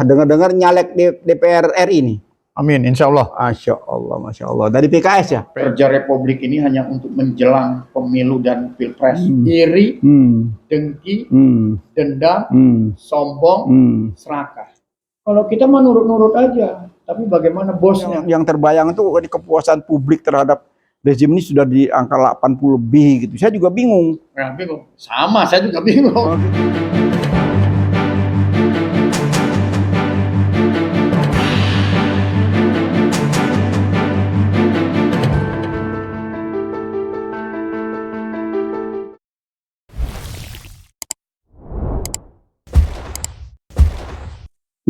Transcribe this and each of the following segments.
Dengar-dengar nyalek di DPR RI nih. Amin, insya Allah. Masya Allah. Dari PKS ya? Kerja Republik ini hanya untuk menjelang pemilu dan pilpres. Iri, dengki, dendam, sombong, serakah. Kalau kita mah nurut-nurut aja. Tapi bagaimana bosnya? Yang terbayang itu kepuasan publik terhadap rezim ini sudah di angka 80 lebih gitu. Saya juga bingung. Nah, bingung. Sama, saya juga bingung.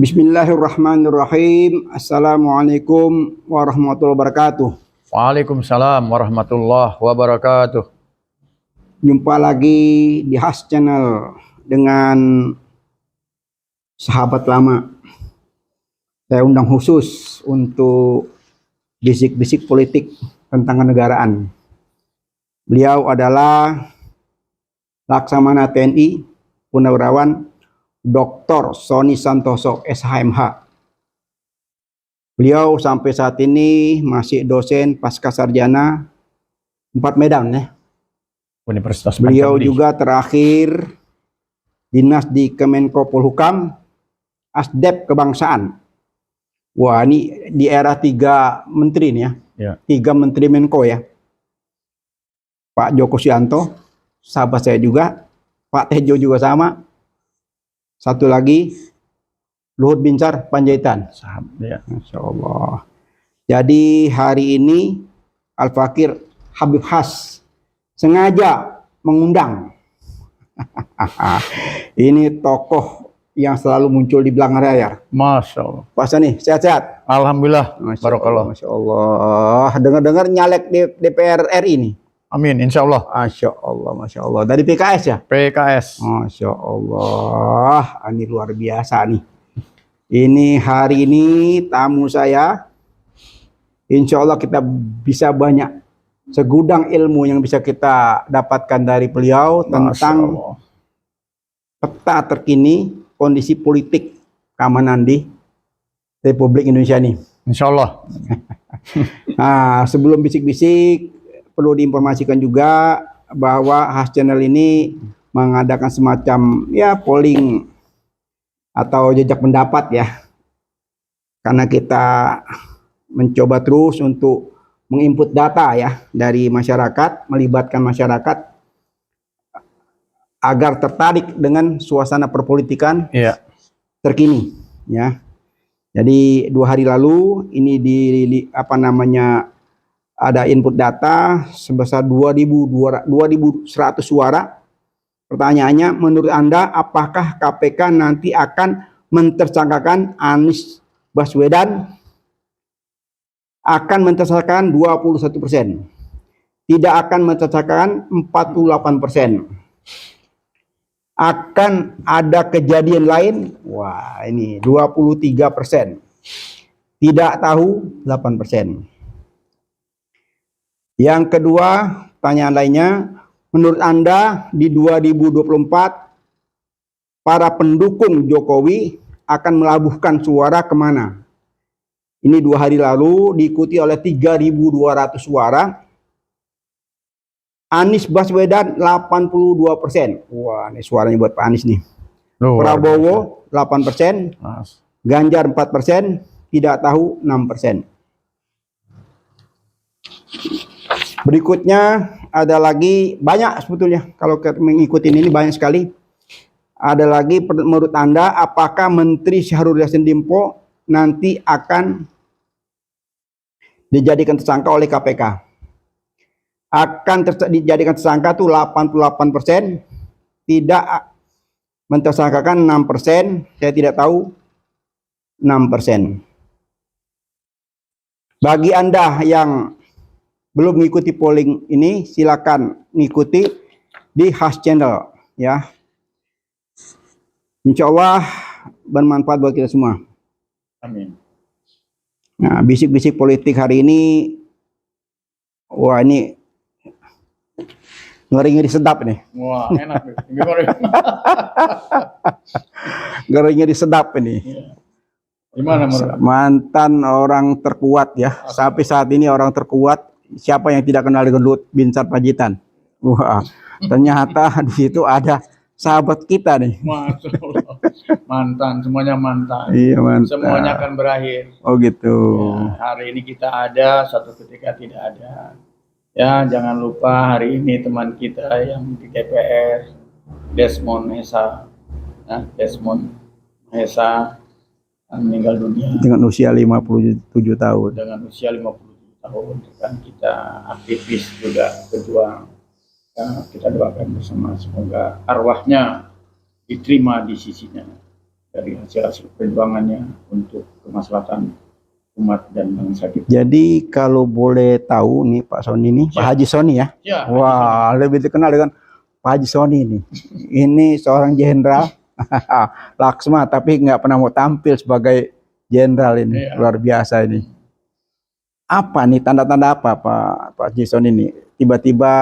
Bismillahirrahmanirrahim. Assalamualaikum warahmatullahi wabarakatuh. Waalaikumsalam warahmatullahi wabarakatuh. Jumpa lagi di Has Channel dengan sahabat lama. Saya undang khusus untuk bisik-bisik politik tentang kenegaraan. Beliau adalah Laksamana TNI Purnawirawan Dr. Sony Santoso SHMH. Beliau sampai saat ini masih dosen pasca sarjana 4 Medan ya. Universitas Beliau Pancasila. juga terakhir dinas di Kemenko Polhukam, Asdep Kebangsaan. Wah, ini di era 3 menteri nih ya. 3 menteri Menko ya. Pak Joko Suyanto, sahabat saya juga. Pak Tejo juga sama. Satu lagi Luhut Binsar Panjaitan. Ya. Masya Allah. Jadi hari ini Al-Fakir Habib Has sengaja mengundang. Ini tokoh yang selalu muncul di belakang layar. Masya Allah. Pak Sani, sehat-sehat? Alhamdulillah. Barakallah. Masya Allah. Dengar-dengar nyalek di DPR RI ini. Amin, insya Allah. Masya Allah. Dari PKS ya? PKS. Masya Allah. Ini luar biasa nih. Ini hari ini tamu saya. Insya Allah kita bisa banyak segudang ilmu yang bisa kita dapatkan dari beliau tentang peta terkini kondisi politik keamanan di Republik Indonesia ini. Insya Allah. Nah, sebelum bisik-bisik, perlu diinformasikan juga bahwa Has Channel ini mengadakan semacam ya polling atau jejak pendapat ya. Karena kita mencoba terus untuk menginput data ya dari masyarakat, melibatkan masyarakat agar tertarik dengan suasana perpolitikan terkini ya. Jadi 2 hari lalu ini ada input data sebesar 2.100 suara. Pertanyaannya, menurut Anda apakah KPK nanti akan mentersangkakan Anies Baswedan? Akan mentersangkakan 21%. Tidak akan mentersangkakan 48%. Akan ada kejadian lain? Wah, ini 23%. Tidak tahu 8%. Yang kedua, pertanyaan lainnya, menurut Anda di 2024 para pendukung Jokowi akan melabuhkan suara kemana? Ini 2 hari lalu diikuti oleh 3.200 suara. Anies Baswedan 82%. Wah, ini suaranya buat Pak Anies nih. Prabowo 8%, Ganjar 4%, tidak tahu 6%. Berikutnya ada lagi banyak sebetulnya kalau mengikuti ini banyak sekali. Ada lagi, menurut Anda apakah Menteri Syahrul Yassin Limpo nanti akan dijadikan tersangka oleh KPK? Akan dijadikan tersangka tuh 88%, tidak mentersangkakan 6%, saya tidak tahu 6%. Bagi Anda yang belum mengikuti polling ini, silakan mengikuti di Has Channel ya. Insya Allah bermanfaat buat kita semua. Amin. Nah, bisik-bisik politik hari ini, wah ini ngeri-ngeri sedap nih. Wah, enak. Ngeri-ngeri sedap ini. Gimana menurut? Mantan orang terkuat ya. Sampai saat ini orang terkuat. Siapa yang tidak kenal dengan Luhut bin Sarpanjaitan? Wah, ternyata di situ ada sahabat kita nih. Masya Allah. Mantan, semuanya mantan. Iya, mantan. Semuanya akan berakhir. Oh gitu. Ya, hari ini kita ada, suatu ketika tidak ada. Ya, jangan lupa hari ini teman kita yang di DPR, Desmond Mahesa, nah, Desmond Mahesa meninggal dunia Dengan usia 57 tahun. dengan usia 57 tahun. Kan kita aktivis juga, pejuang. Ya, kita doakan bersama semoga arwahnya diterima di sisinya dari hasil-hasil perjuangannya untuk kemaslahatan umat dan bangsa kita. Jadi kalau boleh tahu nih Pak Sony ini, Pak Haji Sony ya. Ya, Wah, lebih dikenal dengan Pak Haji Sony ini. Ini seorang jenderal Laksma, tapi nggak pernah mau tampil sebagai jenderal ini. Iya. Luar biasa ini. Apa nih tanda-tanda apa Pak Haji Sony ini? Tiba-tiba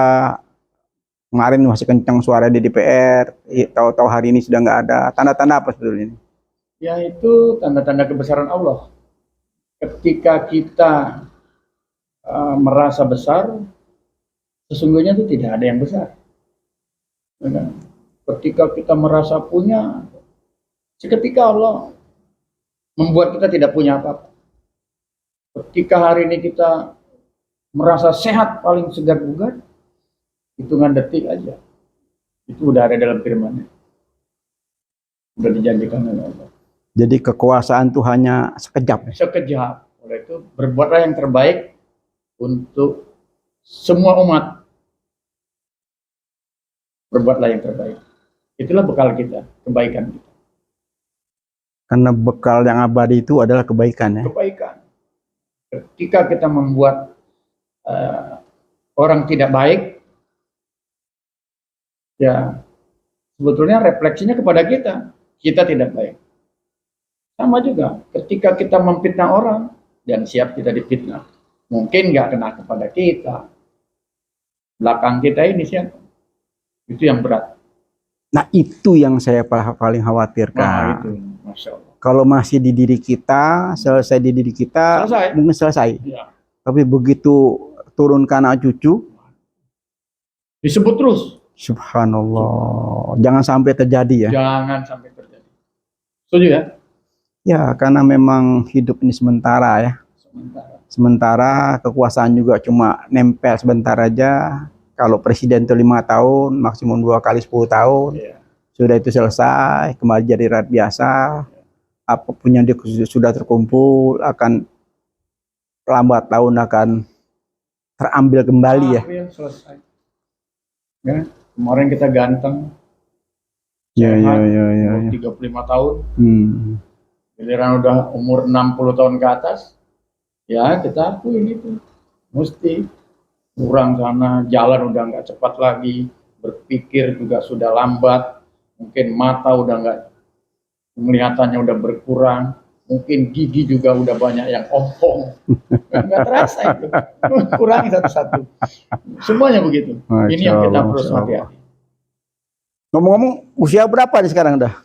kemarin masih kencang suara di DPR, tahu-tahu hari ini sudah nggak ada. Tanda-tanda apa sebetulnya ini? ya itu tanda-tanda kebesaran Allah. Ketika kita merasa besar, sesungguhnya itu tidak ada yang besar. Ya, ketika kita merasa punya, seketika Allah membuat kita tidak punya apa-apa. Ketika hari ini kita merasa sehat, paling segar bugar, hitungan detik aja. Itu udah ada dalam firman-Nya. Udah dijanjikan oleh Allah. Jadi kekuasaan itu hanya sekejap. Sekejap. Oleh itu berbuatlah yang terbaik untuk semua umat. Berbuatlah yang terbaik. Itulah bekal kita, kebaikan kita. Karena bekal yang abadi itu adalah kebaikan ya. Kebaikan. Ketika kita membuat orang tidak baik, ya sebetulnya refleksinya kepada kita. Kita tidak baik. Sama juga, ketika kita memfitnah orang, dan siap kita difitnah. Mungkin nggak kena kepada kita. Belakang kita ini siapa? Itu yang berat. Nah itu yang saya paling Nah, khawatirkan. itu, Masya Allah. Kalau masih di diri kita, selesai di diri kita, Selesai. mungkin selesai. Ya. Tapi begitu turun ke anak cucu, Disebut terus. subhanallah, jangan sampai terjadi ya. Jangan sampai terjadi. Setuju ya? Ya, karena memang hidup ini sementara ya. Sementara. Sementara kekuasaan juga cuma nempel sebentar aja. Kalau presiden itu 5 tahun, maksimum 2 kali 10 tahun. Ya. Sudah itu selesai, kembali jadi rakyat biasa. Apapun yang sudah terkumpul akan lambat laun akan terambil kembali ya. April selesai. Ya, kemarin kita ganteng. Ya, ya, sehat, ya, ya, umur ya. 35 tahun. Hmm. Giliran udah umur 60 tahun ke atas, ya kita akuin itu. Mesti kurang sana, jalan udah nggak cepat lagi, berpikir juga sudah lambat, mungkin mata udah nggak, penglihatannya udah berkurang, mungkin gigi juga udah banyak yang ompong. Nggak terasa itu. Kurangi satu-satu. Semuanya begitu. Masya Ini yang kita Allah, harus Masya Allah. hati-hati. Ngomong-ngomong, usia berapa nih sekarang dah?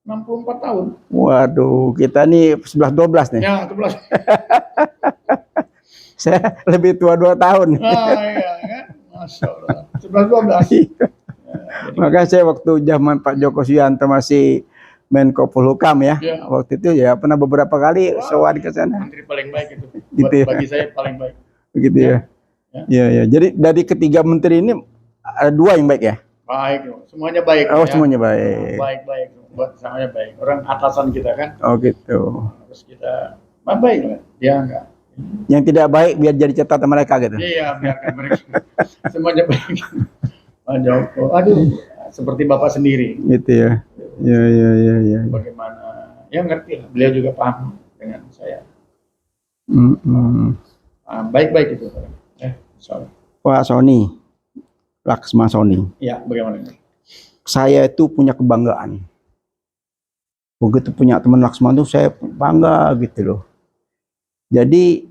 64 tahun. Waduh, kita nih 11-12 nih. Ya, 11. Saya lebih tua 2 tahun. Nah, iya kan? Masya Allah. 11-12. Makanya saya waktu zaman Pak Joko Suyanto masih Menko Polhukam ya. Ya. Waktu itu ya pernah beberapa kali Wah. sowan ke sana. Menteri paling baik itu. Gitu ya. Bagi saya paling baik. Begitu ya. Ya. Iya, ya. Jadi dari ketiga menteri ini ada 2 yang baik ya? Baik, semuanya baik. Oh, ya. semuanya baik. Baik-baik, buat semuanya baik. Orang atasan kita kan, Oh gitu. terus kita baik lah. Dia enggak. Yang tidak baik biar jadi catatan mereka gitu. Iya, biarkan mereka. Semuanya baik. Pak Joko, aduh, seperti bapak sendiri. Gitu ya. Iya, iya, iya, iya. Bagaimana? Ya ngerti lah. Beliau juga paham dengan saya. Mm-mm. Baik-baik itu. Sorry. Pak Sony, Laksma Sony. Ya, bagaimana? Saya itu punya kebanggaan. Begitu punya teman Laksma itu saya bangga gitu loh. Jadi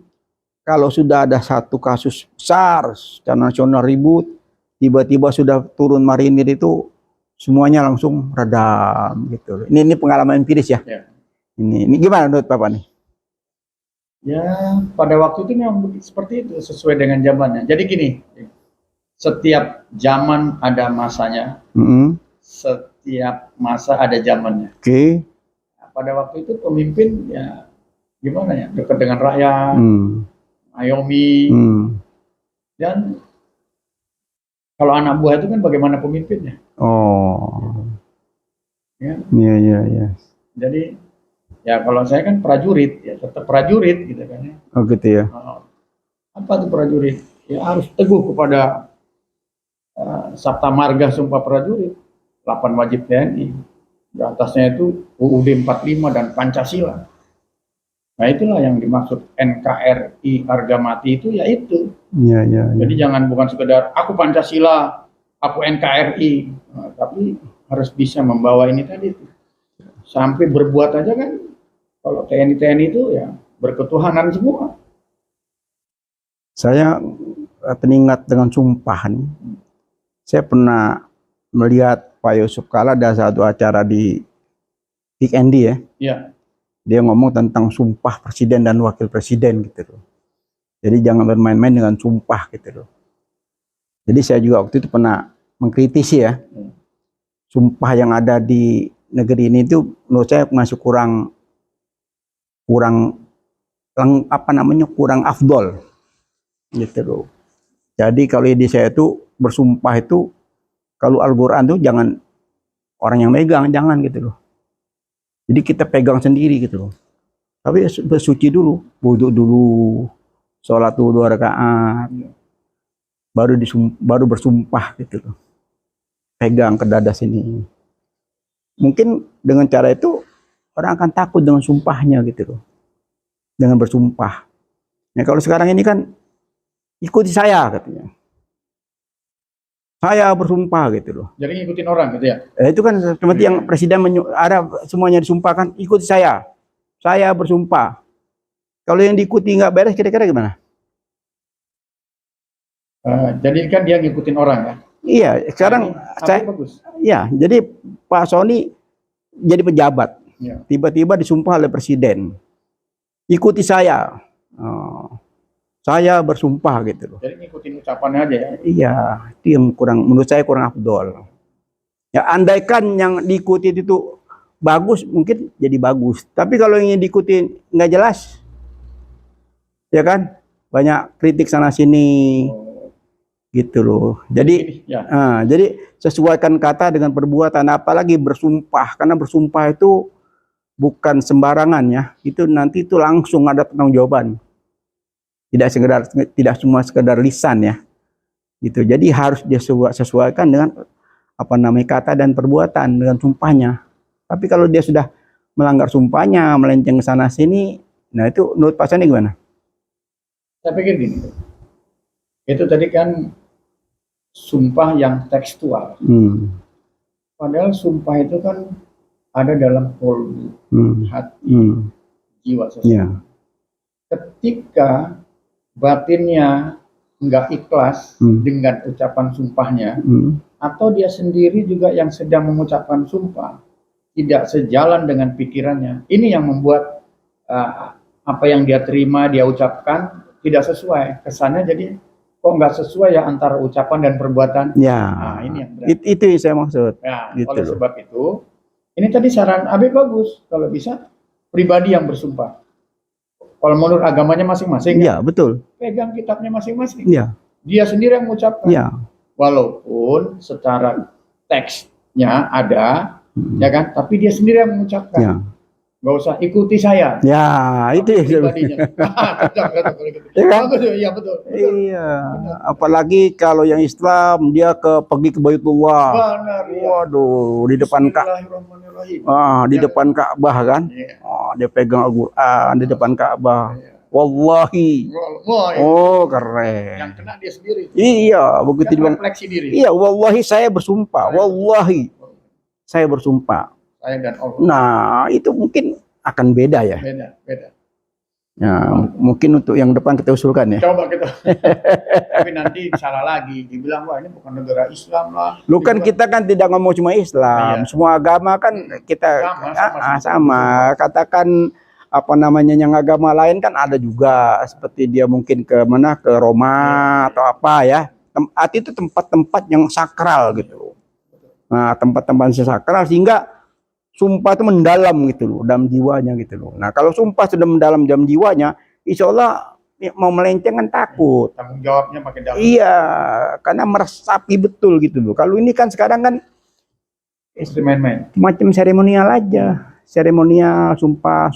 kalau sudah ada satu kasus besar secara nasional ribut, tiba-tiba sudah turun marinir itu semuanya langsung redam gitu loh. Ini pengalaman empiris ya. Ya. Ini gimana menurut Bapak nih? Ya, pada waktu itu memang seperti itu, sesuai dengan zamannya. Jadi gini, setiap zaman ada masanya, setiap masa ada zamannya. Oke. Nah, pada waktu itu pemimpin ya gimana ya, dekat dengan rakyat, ayomi, dan kalau anak buah itu kan bagaimana pemimpinnya. Oh. Ya. Iya. Jadi ya kalau saya kan prajurit, ya tetap prajurit gitu kan ya. Oh gitu ya. Apa tuh prajurit? Ya harus teguh kepada Sabta Marga Sumpah Prajurit, 8 wajib TNI. Di atasnya itu UUD 45 dan Pancasila. Nah itulah yang dimaksud NKRI harga mati itu, ya itu. Iya. Jadi jangan bukan sekedar aku Pancasila, aku NKRI, tapi harus bisa membawa ini tadi tuh. Sampai berbuat aja kan, kalau TNI itu ya berketuhanan semua. Saya teringat dengan sumpah nih. Saya pernah melihat Pak Yusuf Kala ada satu acara di PKND ya. Iya. Dia ngomong tentang sumpah presiden dan wakil presiden gitu loh. Jadi jangan bermain-main dengan sumpah gitu loh. Jadi saya juga waktu itu pernah mengkritisi ya. Sumpah yang ada di negeri ini itu menurut saya masih kurang afdol gitu loh. Jadi kalau ide saya itu bersumpah itu kalau Al-Quran tuh jangan orang yang megang, jangan gitu loh. Jadi kita pegang sendiri gitu loh. Tapi bersuci dulu, wudhu dulu, sholat dulu 2 rakaat, baru bersumpah gitu loh. Pegang ke dada sini. Mungkin dengan cara itu orang akan takut dengan sumpahnya gitu loh. Dengan bersumpah. Nah kalau sekarang ini kan ikuti saya katanya. Saya bersumpah gitu loh. Jadi ngikutin orang gitu ya. Itu kan seperti yang presiden ada semuanya disumpahkan, ikuti saya. Saya bersumpah. Kalau yang diikuti nggak beres kira-kira gimana? Jadi kan dia ngikutin orang ya. Iya, sekarang saya bagus. Iya, jadi Pak Sony jadi pejabat. Ya. Tiba-tiba disumpah oleh presiden. Ikuti saya. Saya bersumpah gitu loh. Jadi ngikutin ucapannya aja ya. Iya, itu yang menurut saya kurang afdol. Ya andaikan yang diikuti itu bagus, mungkin jadi bagus. Tapi kalau yang diikuti nggak jelas, ya kan? Banyak kritik sana sini, gitu loh. Jadi, jadi sesuaikan kata dengan perbuatan. Apalagi bersumpah, karena bersumpah itu bukan sembarangan ya. Itu nanti itu langsung ada pertanggungjawaban. Tidak cuma sekedar lisan ya, gitu. Jadi harus disesuaikan dengan kata dan perbuatan dengan sumpahnya. Tapi kalau dia sudah melanggar sumpahnya, melenceng ke sana sini, nah itu menurut Pak Sony gimana? Saya pikir gini, itu tadi kan sumpah yang tekstual. Padahal sumpah itu kan ada dalam kolbu, hati, jiwa seseorang. Ketika batinnya nggak ikhlas dengan ucapan sumpahnya, atau dia sendiri juga yang sedang mengucapkan sumpah tidak sejalan dengan pikirannya, ini yang membuat apa yang dia terima, dia ucapkan tidak sesuai. Kesannya jadi kok nggak sesuai ya antara ucapan dan perbuatan. Ya, nah, ini yang berat. Itu yang saya maksud. Ya, gitu oleh sebab itu, ini tadi saran Abe bagus, kalau bisa pribadi yang bersumpah. Kalau menurut agamanya masing-masing, ya betul. Pegang kitabnya masing-masing. Ya. Dia sendiri yang mengucapkan. Ya. Walaupun secara teksnya ada, ya kan? Tapi dia sendiri yang mengucapkan. Ya. Gak usah ikuti saya. Ya, itu pribadinya. Ya kan? Iya betul. Iya. Apalagi kalau yang Islam dia pergi ke Baitullah. Benar, ya. Waduh, di depan di depan Ka'bah kan? Dia pegang Al-Qur'an di depan Ka'bah. Wallahi. Oh, keren. Yang kena dia sendiri. Iya, begitu dia refleksi diri. Iya, wallahi saya bersumpah. Wallahi. Saya bersumpah. Saya dan Allah. Nah, itu mungkin akan beda ya. Beda. Ya, mungkin untuk yang depan kita usulkan ya. Coba kita. Tapi nanti salah lagi, dibilang wah ini bukan negara Islam lah. Lu kan kita kan tidak ngomong cuma Islam, Iya. semua agama kan kita sama. Katakan apa namanya yang agama lain kan ada juga, seperti dia mungkin ke mana, ke Roma atau apa ya. Itu tempat-tempat yang sakral gitu. Nah, tempat-tempat yang sakral sehingga sumpah itu mendalam gitu loh, dalam jiwanya gitu loh. Nah, kalau sumpah sudah mendalam dalam jiwanya, insya Allah mau melenceng kan takut. Tanggung jawabnya makin dalam. Iya, karena meresapi betul gitu loh. Kalau ini kan sekarang kan main-main. macam seremonial aja, seremonial sumpah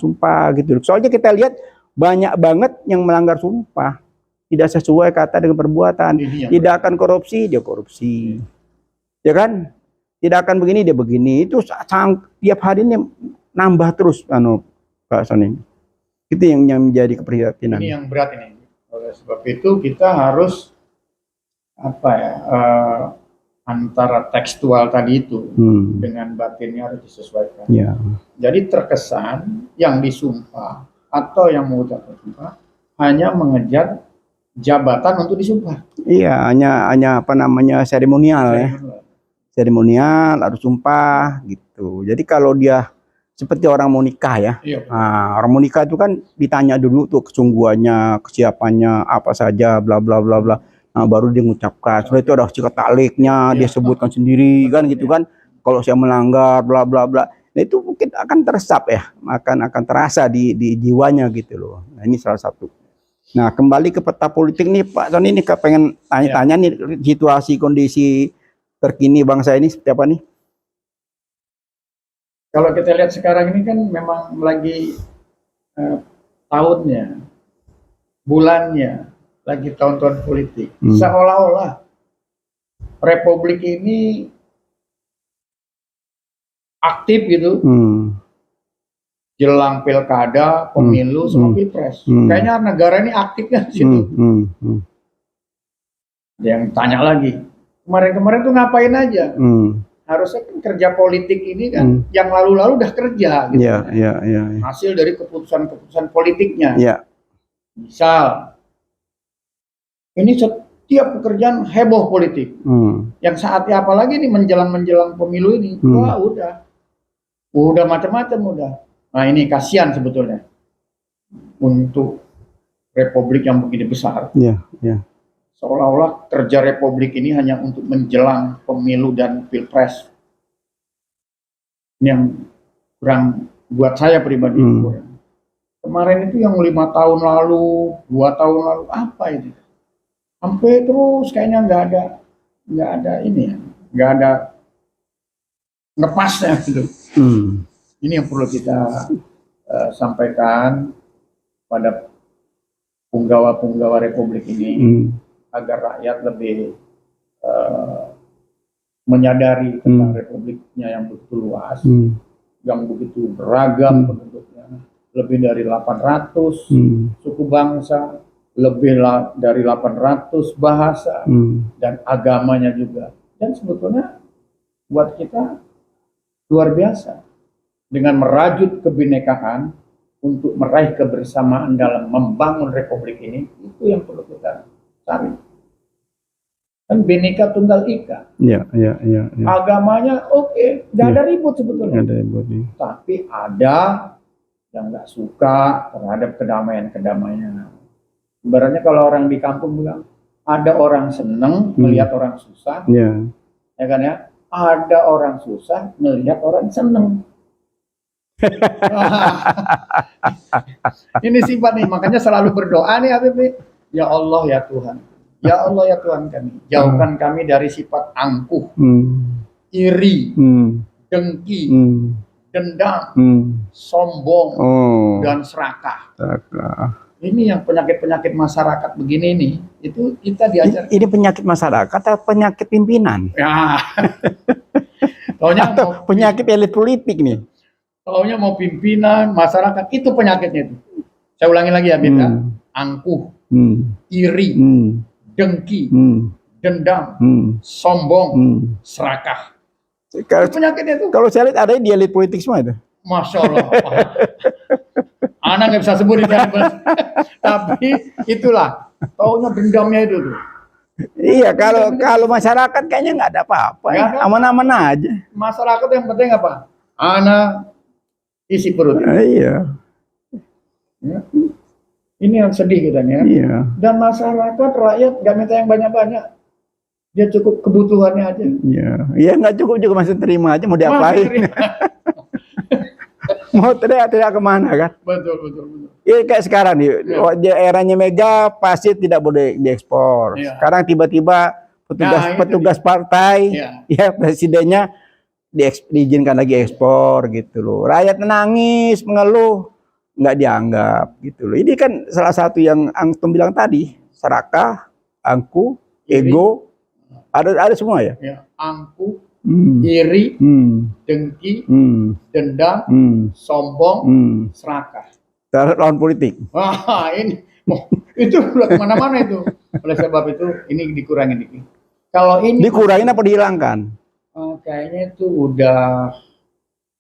gitu loh. Soalnya kita lihat banyak banget yang melanggar sumpah, tidak sesuai kata dengan perbuatan, tidak akan korupsi dia korupsi, ya kan? Tidak akan begini dia begini. Itu tiap hari ini nambah terus Pak Soni. Itu yang menjadi keprihatinan. Ini yang berat ini. Oleh sebab itu kita harus antara tekstual tadi itu dengan batinnya harus disesuaikan. Ya. Jadi terkesan yang disumpah atau yang mengucapkan sumpah hanya mengejar jabatan untuk disumpah. Iya, hanya apa namanya seremonial ya. Seremonial, harus sumpah gitu. Jadi kalau dia seperti orang mau nikah ya, nah, orang mau nikah itu kan ditanya dulu tuh kesungguhannya, kesiapannya, apa saja, bla bla bla bla. Nah, baru dia mengucapkan. Setelah itu ada sikat taliknya, dia sebutkan sendiri kan gitu kan. Kalau saya melanggar, bla bla bla. Nah itu mungkin akan teresap ya, akan terasa di jiwanya gitu loh. Nah ini salah satu. Nah kembali ke peta politik nih Pak Soni, ini pengen tanya-tanya nih situasi kondisi terkini bangsa ini seperti apa nih? Kalau kita lihat sekarang ini kan memang lagi tahunnya, bulannya, lagi tahun-tahun politik. Seolah-olah Republik ini aktif gitu, jelang pilkada, pemilu, sama pilpres. Kayaknya negara ini aktifnya di situ. Yang tanya lagi, kemarin-kemarin tuh ngapain aja? Harusnya kan kerja politik ini kan yang lalu-lalu udah kerja gitu. Hasil dari keputusan-keputusan politiknya. Misal ini setiap pekerjaan heboh politik. Yang saatnya apalagi nih menjelang pemilu ini. Wah udah macam-macam udah. Nah ini kasihan sebetulnya untuk republik yang begini besar. Seolah-olah kerja republik ini hanya untuk menjelang pemilu dan pilpres. Ini yang kurang buat saya pribadi. Kemarin itu yang 5 tahun lalu, 2 tahun lalu, apa itu? Sampai terus kayaknya nggak ada ngepasnya gitu. Ini yang perlu kita sampaikan pada punggawa-punggawa republik ini. Agar rakyat lebih menyadari tentang republiknya yang begitu luas, yang begitu beragam penduduknya, lebih dari 800 suku bangsa, lebih dari 800 bahasa dan agamanya juga. Dan sebetulnya buat kita luar biasa dengan merajut kebinekaan untuk meraih kebersamaan dalam membangun republik ini. Itu yang perlu kita cari. Kan Bhinneka Tunggal Ika. Agamanya oke, nggak ada ribut sebetulnya. Tapi ada yang nggak suka terhadap kedamaian. Ibaratnya kalau orang di kampung bilang, ada orang seneng melihat orang susah, ya kan ya. Ada orang susah melihat orang seneng. Ini sifat nih, makanya selalu berdoa nih Habib. Ya Allah ya Tuhan. Ya Allah ya Tuhan kami, jauhkan kami dari sifat angkuh, iri, dengki, dendam, sombong, dan serakah. Ini yang penyakit-penyakit masyarakat begini nih, itu kita diajar. Ini penyakit masyarakat atau penyakit pimpinan? Ya. Atau penyakit elit politik nih? Taunya mau pimpinan, masyarakat, itu penyakitnya itu. Saya ulangi lagi ya, Bita. Angkuh, iri, dengki, dendam, sombong, serakah. Kalau penyakitnya itu, kalau saya lihat ada di elit politik semua itu. Masya Allah. Anak nggak bisa sebut itu. Tapi itulah, taunya dendamnya itu tuh. Iya, kalau masyarakat kayaknya nggak ada apa-apa, Nggak ada. aman-aman aja. Masyarakat yang penting apa? Anak isi perut. Iya, Ya. Ini yang sedih kita nih ya. iya, Dan masyarakat, rakyat nggak minta yang banyak-banyak. Dia cukup kebutuhannya aja. iya, iya nggak cukup juga masih terima aja mau Masih diapain? terima. Mau teriak-teriak kemana kan? Betul, betul, betul. Iya kayak sekarang nih, di eranya Mega pasti tidak boleh diekspor. Iya. Sekarang tiba-tiba Nah, itu petugas partai, Iya. ya presidennya diizinkan lagi ekspor gitu loh. Rakyat nangis, mengeluh, nggak dianggap gitu loh. Ini kan salah satu yang Antum bilang tadi, serakah, angku, Iri. ego, ada semua ya. Ya, angkuh, Hmm. iri, Hmm. dengki, Hmm. dendam, Hmm. sombong, Hmm. serakah. Terhadap lawan politik. Wah, ini itu udah kemana-mana itu. Oleh sebab itu ini dikurangin dikit. Kalau ini Dikurangin apa dihilangkan? kayaknya itu udah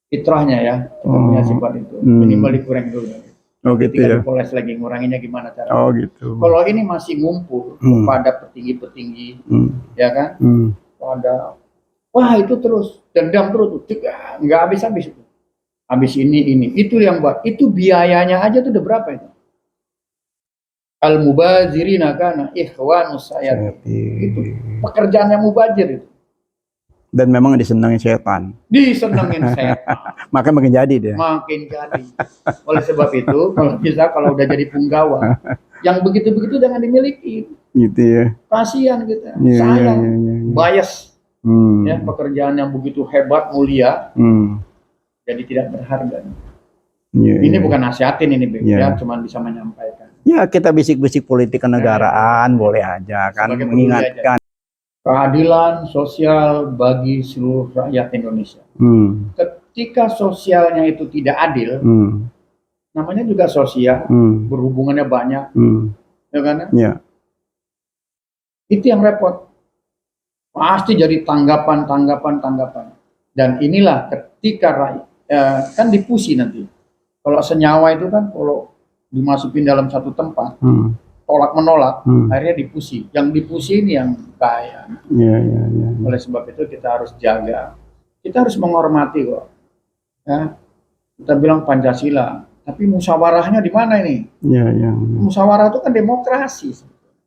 fitrahnya ya, kita punya sifat itu. Hmm. Minimal dikurangin dulu. Oh gitu Tinggal ya. dipoles lagi, nguranginnya gimana cara? Oh gitu. Kalau ini masih ngumpul pada petinggi-petinggi, Hmm. ya kan? Hmm. Pada wah itu terus dendam terus tuh, nggak habis-habis itu. Habis ini itu yang buat itu biayanya aja tuh udah berapa itu? Al mubazirina kana ikhwanus sayat. Itu pekerjaan yang mubazir itu. Dan memang disenangi setan. Disenengin setan, Makanya makin jadi dia. makin jadi. Oleh sebab itu kalau udah jadi punggawa, yang begitu-begitu jangan dimiliki. Gitu ya. Kasihan kita, Iya, sayang, iya, iya, iya. bias. Hmm. Ya, pekerjaan yang begitu hebat, mulia, Hmm. jadi tidak berharga. Iya, Ini iya. bukan nasihatin ini, Beb. Iya. Ya, cuman bisa menyampaikan. Ya kita bisik-bisik politik kenegaraan boleh aja kan, Sebagai peduli mengingatkan. Keadilan sosial bagi seluruh rakyat Indonesia. Hmm. Ketika sosialnya itu tidak adil, Hmm. namanya juga sosial, Hmm. berhubungannya banyak, Hmm. ya kan? Ya. Itu yang repot. Pasti jadi tanggapan. Dan inilah ketika rakyat, kan dipusi nanti. Kalau senyawa itu kan kalau dimasukin dalam satu tempat, Hmm. tolak menolak, Hmm. akhirnya dipusi. Yang dipusi ini yang bahaya. Ya, ya, ya. Oleh sebab itu kita harus jaga. Kita harus menghormati kok. Ya. Kita bilang Pancasila, tapi musyawarahnya di mana ini? Ya, ya. Musyawarah itu kan demokrasi.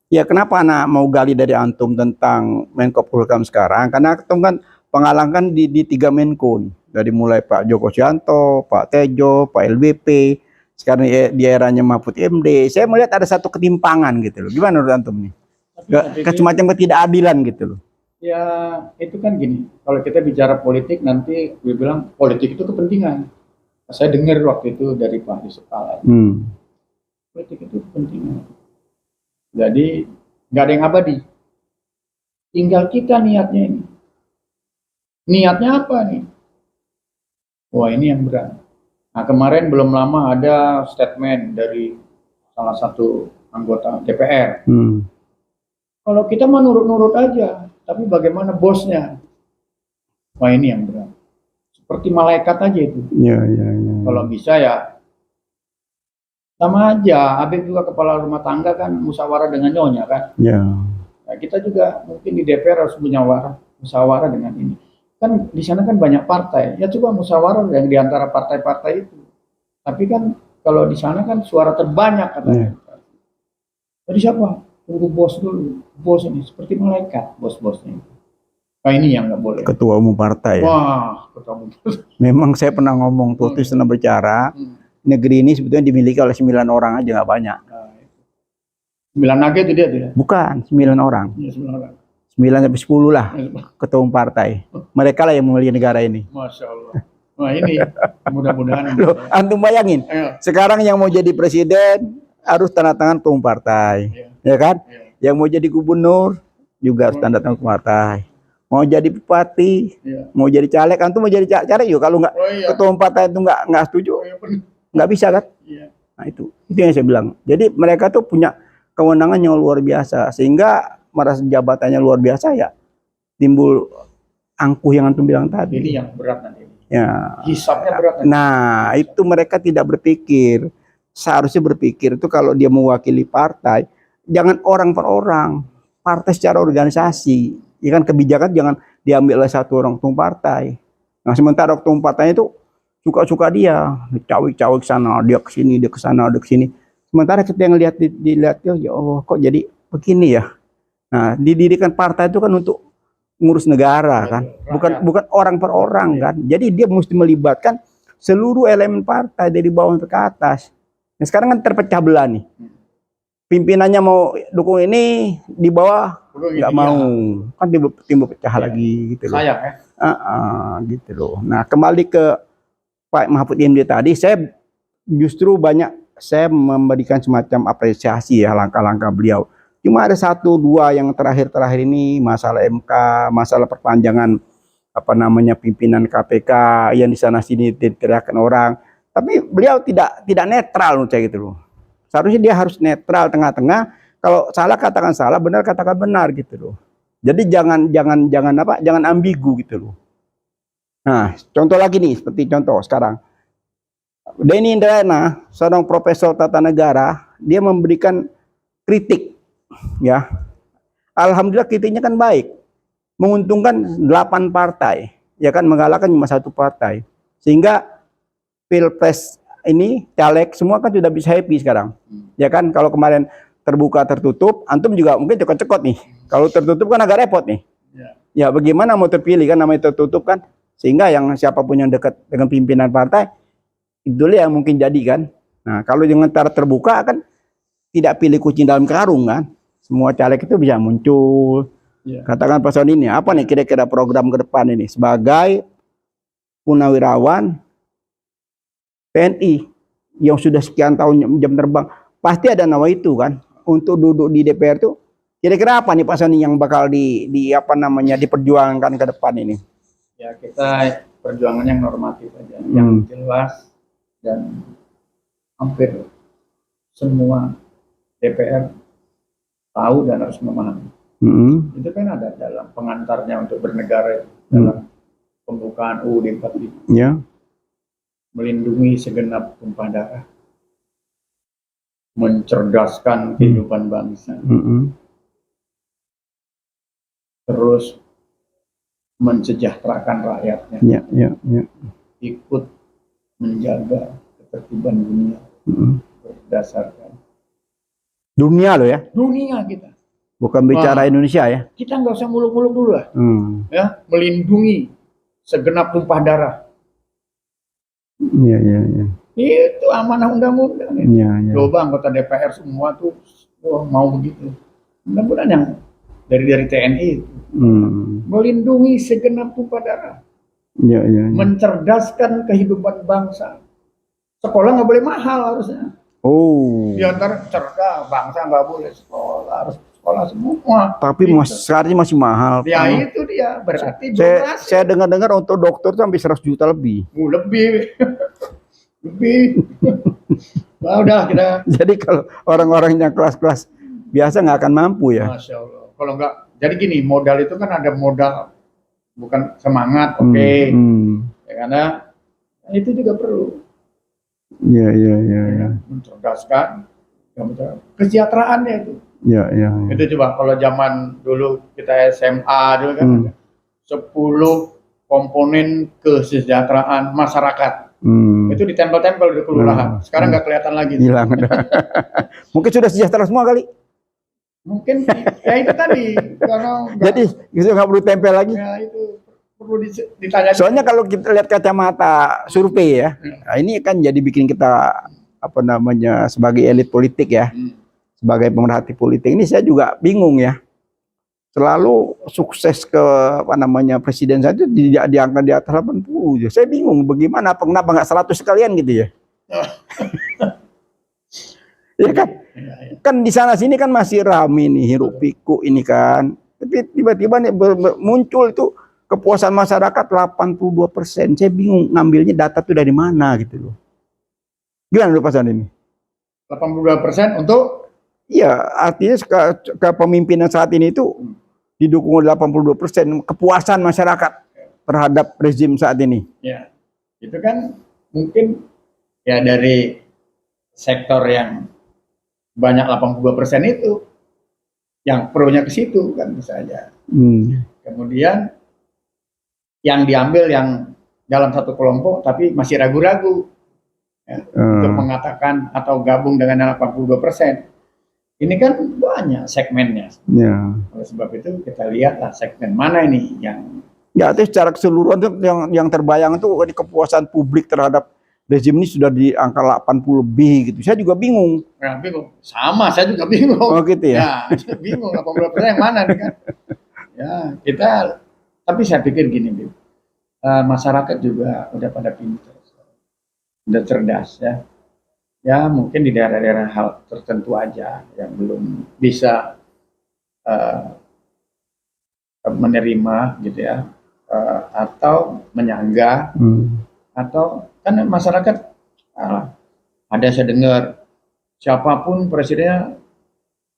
Ya kenapa anak mau gali dari Antum tentang Menko Polhukam sekarang? Karena Antum kan pengalangkan di 3 Menko nih. Dari mulai Pak Joko Chandra, Pak Tejo, Pak LBP, sekarang di eranya Mahfud MD. Saya melihat ada satu ketimpangan gitu loh. Gimana menurut Antum nih? Semacam ketidakadilan gitu loh. Ya itu kan gini, kalau kita bicara politik nanti gue bilang politik itu kepentingan. Saya dengar waktu itu dari Pak Yusuf Kala, politik itu kepentingan. Jadi nggak ada yang abadi. Tinggal kita niatnya ini. Niatnya apa nih? Wah ini yang berat. Nah kemarin belum lama ada statement dari salah satu anggota DPR. Kalau kita menurut-nurut aja, tapi bagaimana bosnya? Wah ini yang berat. Seperti malaikat aja itu. Ya, ya, ya. Kalau bisa ya sama aja. Habib juga kepala rumah tangga kan musyawarah dengan nyonya kan. Ya. Nah, kita juga mungkin di DPR harus musyawarah dengan ini. Kan di sana kan banyak partai. Ya coba musyawarah yang di antara partai-partai itu. Tapi kan kalau di sana kan suara terbanyak katanya. Jadi siapa? Tunggu bos dulu. Bos ini seperti malaikat, bos-bosnya. Nah ini yang nggak boleh. Ketua umum partai. Wah, ketua umum. Memang saya pernah ngomong tuh, pernah berbicara. Negeri ini sebetulnya dimiliki oleh 9 orang aja nggak banyak. 9 aja itu dia tuh ya? Bukan, 9 orang. Iya, 9 orang. 9 sampai 10 lah ketua umum partai. Mereka lah yang memiliki negara ini. Masya Allah. Wah ini mudah-mudahan. Loh, Antum bayangin, Ayo. sekarang yang mau jadi presiden harus tanda tangan ketua umum partai. Ya kan? Yang mau jadi gubernur juga harus tanda tangan ketua umum partai. Mau jadi bupati, mau jadi caleg, Antum mau jadi caleg juga kalau nggak ketua umum partai itu nggak setuju, nggak bisa kan? Nah itu yang saya bilang. Jadi mereka tuh punya kewenangan yang luar biasa sehingga merasa jabatannya luar biasa ya timbul angkuh yang Antum bilang tadi. Ini yang berat nanti. Ya. Hisapnya berat. Nah, itu mereka tidak berpikir. Seharusnya berpikir itu kalau dia mewakili partai, jangan orang per orang, partai secara organisasi. Ya kan, kebijakan jangan diambil oleh satu orang ketum partai. Nah, sementara ketum partainya itu suka-suka dia, cawik-cawik sana, dia ke sini, dia ke sana, dia ke sini. Sementara kita yang lihat dilihat, ya Allah, kok jadi begini ya. Nah, didirikan partai itu kan untuk ngurus negara kan, bukan orang per orang kan. Jadi dia mesti melibatkan seluruh elemen partai dari bawah sampai ke atas. Nah, sekarang kan terpecah belah nih. Pimpinannya mau dukung ini, di bawah nggak mau, kan timbul pecah lagi gitu loh. Sayang ya. Gitu loh. Nah, kembali ke Pak Mahfud MD tadi, saya justru saya memberikan semacam apresiasi ya langkah-langkah beliau. Cuma ada 1-2 yang terakhir ini, masalah MK, masalah perpanjangan pimpinan KPK yang di sana sini diteriakan orang. Tapi beliau tidak netral menurut saya gitu loh. Seharusnya dia harus netral tengah-tengah. Kalau salah katakan salah, benar katakan benar gitu loh. Jadi jangan ambigu gitu loh. Nah, contoh lagi nih, seperti contoh sekarang. Denny Indrayana, seorang profesor tata negara, dia memberikan kritik, ya. Alhamdulillah kritiknya kan baik, menguntungkan 8 partai, ya kan, mengalahkan cuma 1 partai, sehingga pilpres ini caleg semua kan sudah bisa happy sekarang, ya kan. Kalau kemarin terbuka tertutup, antum juga mungkin cekot-cekot nih. Kalau tertutup kan agak repot nih. Ya bagaimana mau terpilih kan, namanya tertutup kan, sehingga yang siapapun yang dekat dengan pimpinan partai itu yang mungkin jadi kan. Nah, kalau dengan cara terbuka kan tidak pilih kucing dalam karung kan. Semua caleg itu bisa muncul. Katakan Pak Sony ini apa nih kira-kira program ke depan ini sebagai punawirawan TNI yang sudah sekian tahun jam terbang, pasti ada nama itu kan untuk duduk di DPR tuh. Kira-kira apa nih Pak Sony yang bakal diperjuangkan ke depan ini? Ya, kita perjuangan yang normatif aja, yang jelas, dan hampir semua DPR tahu dan harus memahami. Itu kan ada dalam pengantarnya untuk bernegara dalam pembukaan UUD 45. Ya. Melindungi segenap tumpah darah, mencerdaskan kehidupan bangsa, terus mensejahterakan rakyatnya, ikut menjaga ketertiban dunia berdasarkan dunia loh ya, dunia kita, bukan bicara Indonesia ya. Kita nggak usah muluk-muluk dulu lah, ya, melindungi segenap tumpah darah. Itu amanah undang-undang. Coba anggota DPR semua tuh mau begitu. Mudah-mudahan yang dari TNI itu melindungi segenap tumpah darah, mencerdaskan kehidupan bangsa. Sekolah nggak boleh mahal harusnya. Di antara cerdas bangsa nggak boleh sekolah, harus sekolah semua. Tapi sekarang masih mahal. Ya itu dia, berarti saya dengar-dengar untuk dokter itu sampai 100 juta lebih. Lebih. Nah, udah kita. Jadi kalau orang-orang yang kelas-kelas biasa nggak akan mampu ya. Masya Allah. Kalau nggak, jadi gini, modal itu kan ada modal, bukan semangat, ya, karena itu juga perlu. Mencerdaskan, kesejahteraannya itu. Itu coba kalau zaman dulu kita SMA dulu kan ada 10 komponen kesejahteraan masyarakat. Itu ditempel-tempel di kelurahan. Sekarang nggak kelihatan lagi. Hilang. Mungkin sudah sejahtera semua kali. Mungkin ya itu tadi. Jadi itu nggak perlu tempel lagi. Ya itu perlu ditanya. Soalnya kalau kita lihat kacamata survei ya, nah ini kan jadi bikin kita sebagai elit politik ya. Sebagai pemerhati politik ini saya juga bingung ya. Selalu sukses ke presiden saja diangkat di atas 80. Saya bingung bagaimana, kenapa nggak 100 sekalian gitu ya. Ya kan? Kan di sana sini kan masih rame nih hiruk pikuk ini kan. Tapi tiba-tiba nih muncul itu kepuasan masyarakat 82%. Saya bingung ngambilnya data itu dari mana gitu loh. Gimana loh Pak Sandi ini? 82% untuk? Iya, artinya kepemimpinan saat ini itu didukung oleh 82% kepuasan masyarakat terhadap rezim saat ini. Ya. Itu kan mungkin ya dari sektor yang banyak 82% itu yang pro-nya ke situ kan bisa aja. Kemudian yang diambil yang dalam satu kelompok tapi masih ragu-ragu ya, untuk mengatakan atau gabung dengan 82%. Ini kan banyak segmennya. Ya. Oleh sebab itu kita lihatlah segmen mana ini yang Ya, itu secara keseluruhan tuh yang terbayang itu kepuasan publik terhadap rezim ini sudah di angka 80 lebih gitu. Saya juga bingung. ya, bingung. Sama, saya juga bingung. Oh gitu ya. Ya, bingung 80% yang mana nih kan? Ya, kita tapi saya pikir gini, Bim. Masyarakat juga udah pada pintar, udah cerdas ya. Ya mungkin di daerah-daerah hal tertentu aja yang belum bisa menerima gitu ya, atau menyanggah, atau kan masyarakat ada saya dengar siapapun presidennya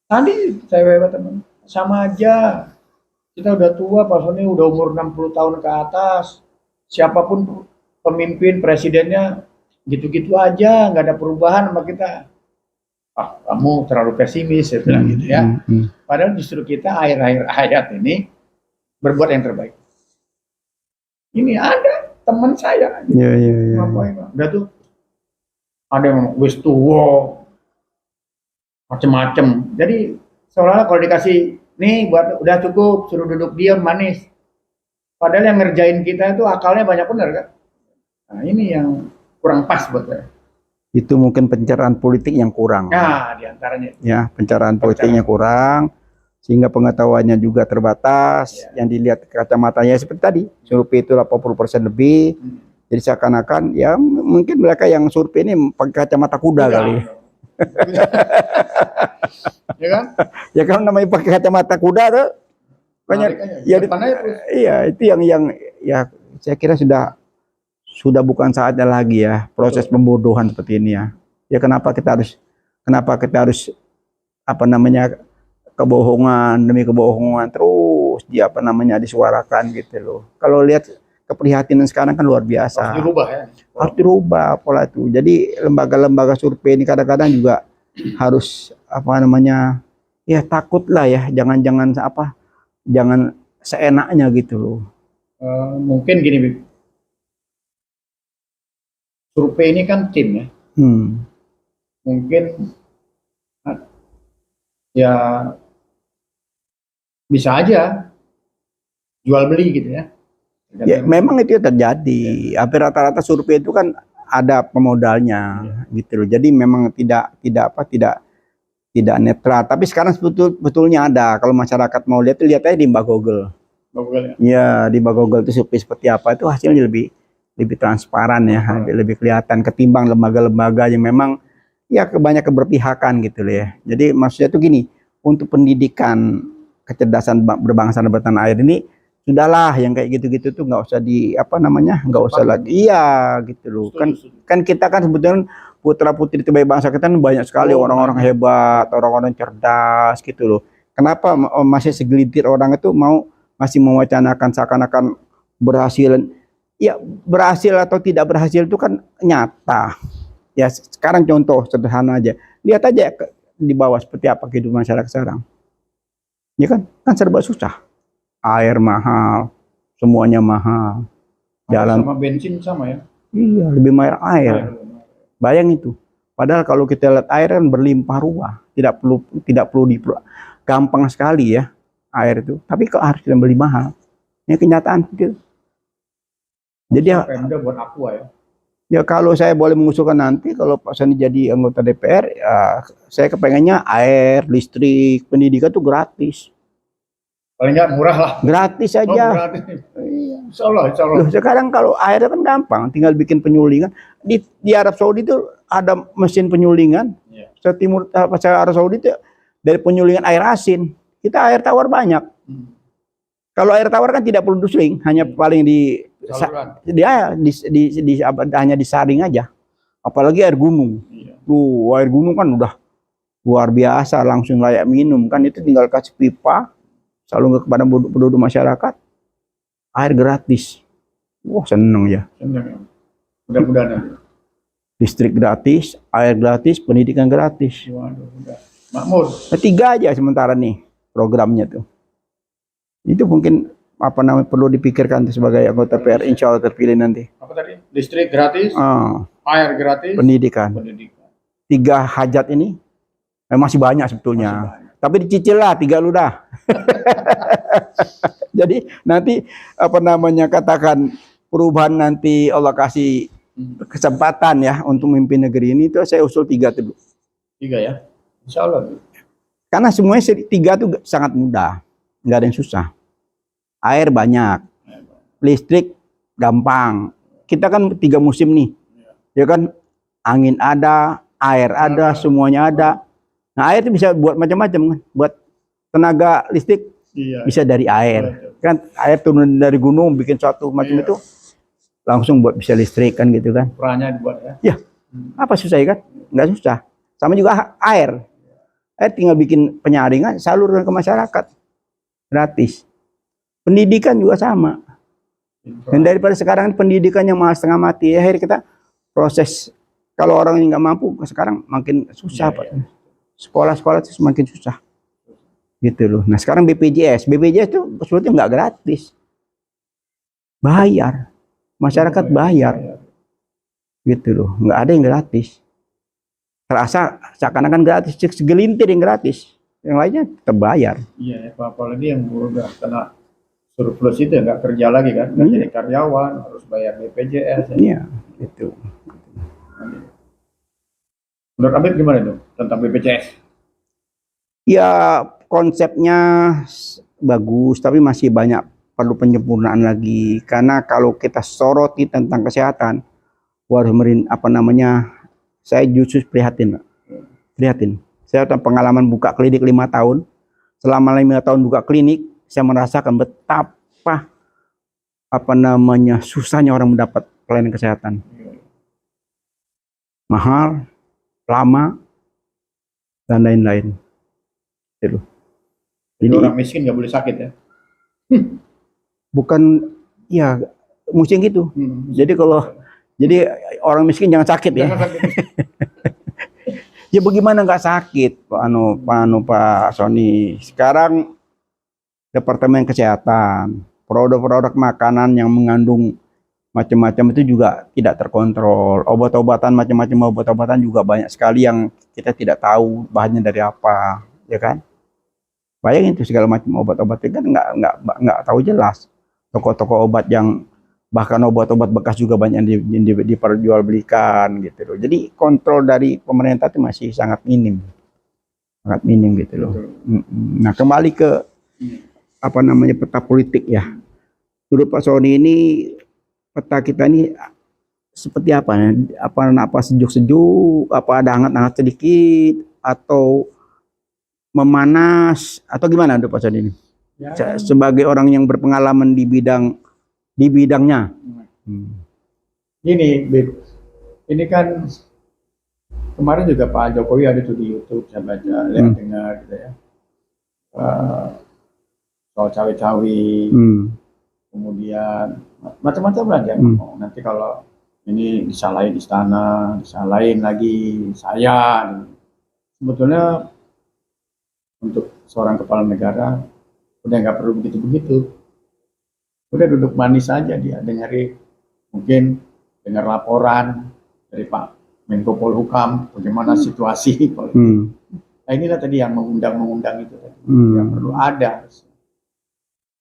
tadi saya teman sama aja, kita udah tua, Pak Sony udah umur 60 tahun ke atas, siapapun pemimpin presidennya gitu-gitu aja, nggak ada perubahan sama kita. Kamu terlalu pesimis, saya bilang gitu ya. Padahal justru kita akhir-akhir hayat ini berbuat yang terbaik. Ini ada teman saya, udah tuh ada yang wis tua, macem-macem. Jadi seolah-olah kalau dikasih nih buat udah cukup, suruh duduk diam manis. Padahal yang ngerjain kita itu akalnya banyak benar kan. Nah ini yang kurang pas buat saya. Itu mungkin pencerahan politik yang kurang. Nah, diantaranya. Ya, pencerahan politiknya kurang, sehingga pengetahuannya juga terbatas. Yang dilihat kacamatanya seperti tadi, survei itu 80% lebih. Jadi seakan-akan ya mungkin mereka yang survei ini pakai kacamata kuda kali. Ya kan? Ya kalau namanya pakai kacamata kuda tuh banyak ya iya itu yang ya saya kira sudah bukan saatnya lagi ya proses pembodohan seperti ini ya. Ya kenapa kita harus apa namanya kebohongan demi kebohongan terus disuarakan gitu loh. Kalau lihat keprihatinan sekarang kan luar biasa. Harus dirubah ya. Harus dirubah pola itu. Jadi lembaga-lembaga survei ini kadang-kadang juga harus ya takutlah ya, jangan seenaknya gitu loh. Mungkin gini, Bib. Survei ini kan tim ya. Mungkin ya bisa aja jual beli gitu ya. Ya memang itu terjadi. Hampir rata-rata survei itu kan ada pemodalnya gitu loh. Jadi memang tidak netral. Tapi sekarang sebetulnya ada. Kalau masyarakat mau lihat aja di Mbak Google. Ya di Mbak Google itu survei seperti apa itu hasilnya lebih transparan ya, lebih kelihatan ketimbang lembaga-lembaga yang memang ya banyak keberpihakan gitu loh ya. Jadi maksudnya itu gini, untuk pendidikan kecerdasan berbangsa dan bertanah air ini sudahlah yang kayak gitu-gitu tuh nggak usah nggak usah lagi. Iya gitu loh. Kan kita kan sebetulnya putra-putri terbaik bangsa kita kan banyak sekali orang-orang hebat, orang-orang cerdas gitu loh. Kenapa masih segelintir orang itu masih mewacanakan seakan-akan berhasil? Ya berhasil atau tidak berhasil itu kan nyata. Ya sekarang contoh sederhana aja. Lihat aja di bawah seperti apa kehidupan masyarakat sekarang. Ya kan serba susah. Air mahal, semuanya mahal. Jalan sama bensin sama ya. Iya, lebih mahal air. Bayang itu. Padahal kalau kita lihat air kan berlimpah ruah, tidak perlu gampang sekali ya air itu. Tapi kok harus beli mahal? Ini kenyataan gitu. Jadi buat aqua ya. Ya kalau saya boleh mengusulkan nanti kalau Pak Sandi jadi anggota DPR, ya, saya kepengennya air, listrik, pendidikan tuh gratis. Paling nggak murah lah. Gratis aja. Gratis. Insya Allah. Loh, sekarang kalau air kan gampang, tinggal bikin penyulingan. Di Arab Saudi itu ada mesin penyulingan. Arab Saudi itu dari penyulingan air asin, kita air tawar banyak. Kalau air tawar kan tidak perlu dusling, hanya paling hanya disaring aja. Apalagi air gunung. Air gunung kan udah luar biasa, langsung layak minum kan, itu tinggal kasih pipa selalu kepada penduduk masyarakat, air gratis. Wah seneng ya. Mudah-mudahan nanti. Listrik gratis, air gratis, pendidikan gratis. Waduh, udah makmur. Nah, 3 aja sementara nih programnya tuh. Itu mungkin apa namanya perlu dipikirkan tuh sebagai anggota PR, insya Allah terpilih nanti. Apa tadi? Listrik gratis, air gratis, pendidikan. 3 hajat ini masih banyak sebetulnya. Tapi dicicil lah 3 lu dah. Jadi nanti apa namanya katakan perubahan nanti Allah kasih kesempatan ya untuk memimpin negeri ini, itu saya usul 3 dulu. 3 ya, insya Allah. Karena semuanya 3 itu sangat mudah, nggak ada yang susah. Air banyak, listrik gampang. Kita kan 3 musim nih, ya kan, angin ada, air ada, semuanya ada. Nah air itu bisa buat macam-macam kan, buat tenaga listrik bisa dari air, kan air turun dari gunung bikin suatu macam itu. Langsung buat bisa listrik kan gitu kan. Perannya dibuat ya. Ya, apa susah ya kan? Nggak susah. Sama juga air. Air tinggal bikin penyaringan, salurkan ke masyarakat. Gratis. Pendidikan juga sama. Dan daripada sekarang pendidikan yang mahal setengah mati, akhirnya kita proses, kalau orang yang nggak mampu, sekarang makin susah Pak. Sekolah-sekolah itu semakin susah. Gitu loh. Nah sekarang BPJS itu sebetulnya nggak gratis. Bayar. Masyarakat bayar, gitu loh, nggak ada yang gratis. Terasa seakan-akan gratis, segelintir yang gratis, yang lainnya tetap bayar. Iya, apalagi yang udah kena surplus itu nggak kerja lagi kan, nggak jadi karyawan, harus bayar BPJS. Iya, gitu. Menurut Abid gimana tuh tentang BPJS? Ya konsepnya bagus, tapi masih banyak perlu penyempurnaan lagi. Karena kalau kita soroti tentang kesehatan, saya justru prihatin, Pak. Prihatin. Saya pengalaman buka klinik 5 tahun. Selama 5 tahun buka klinik, saya merasakan betapa susahnya orang mendapat pelayanan kesehatan. Mahal, lama, dan lain-lain. Jadi orang miskin nggak boleh sakit ya? Bukan, ya mesti gitu. Jadi jadi orang miskin jangan sakit ya. Ya bagaimana nggak sakit, Pak Sony. Sekarang Departemen Kesehatan, produk-produk makanan yang mengandung macam-macam itu juga tidak terkontrol. Obat-obatan, macam-macam obat-obatan juga banyak sekali yang kita tidak tahu bahannya dari apa, ya kan? Bayangin itu segala macam obat-obat itu kan nggak tahu jelas. Toko-toko obat yang bahkan obat-obat bekas juga banyak yang diperjualbelikan gitu loh. Jadi kontrol dari pemerintah itu masih sangat minim gitu loh. Nah kembali ke peta politik ya. Menurut Pak Sony ini peta kita ini seperti apa? Apa sejuk-sejuk? Apa ada hangat-hangat sedikit? Atau memanas? Atau gimana Pak Sony ini? Ya. Sebagai orang yang berpengalaman di bidangnya. Gini, ini kan kemarin juga Pak Jokowi ada tuh di YouTube, saya baca, dengar gitu ya. Soal cawe-cawe, kemudian macam-macam lah dia ngomong. Nanti kalau ini disalahin istana, disalahin lagi saya. Sebetulnya untuk seorang kepala negara udah nggak perlu begitu-begitu, udah duduk manis saja dia, mungkin dengar laporan dari Pak Menko Polhukam bagaimana situasi politik. Nah inilah tadi yang mengundang itu tadi, yang perlu ada.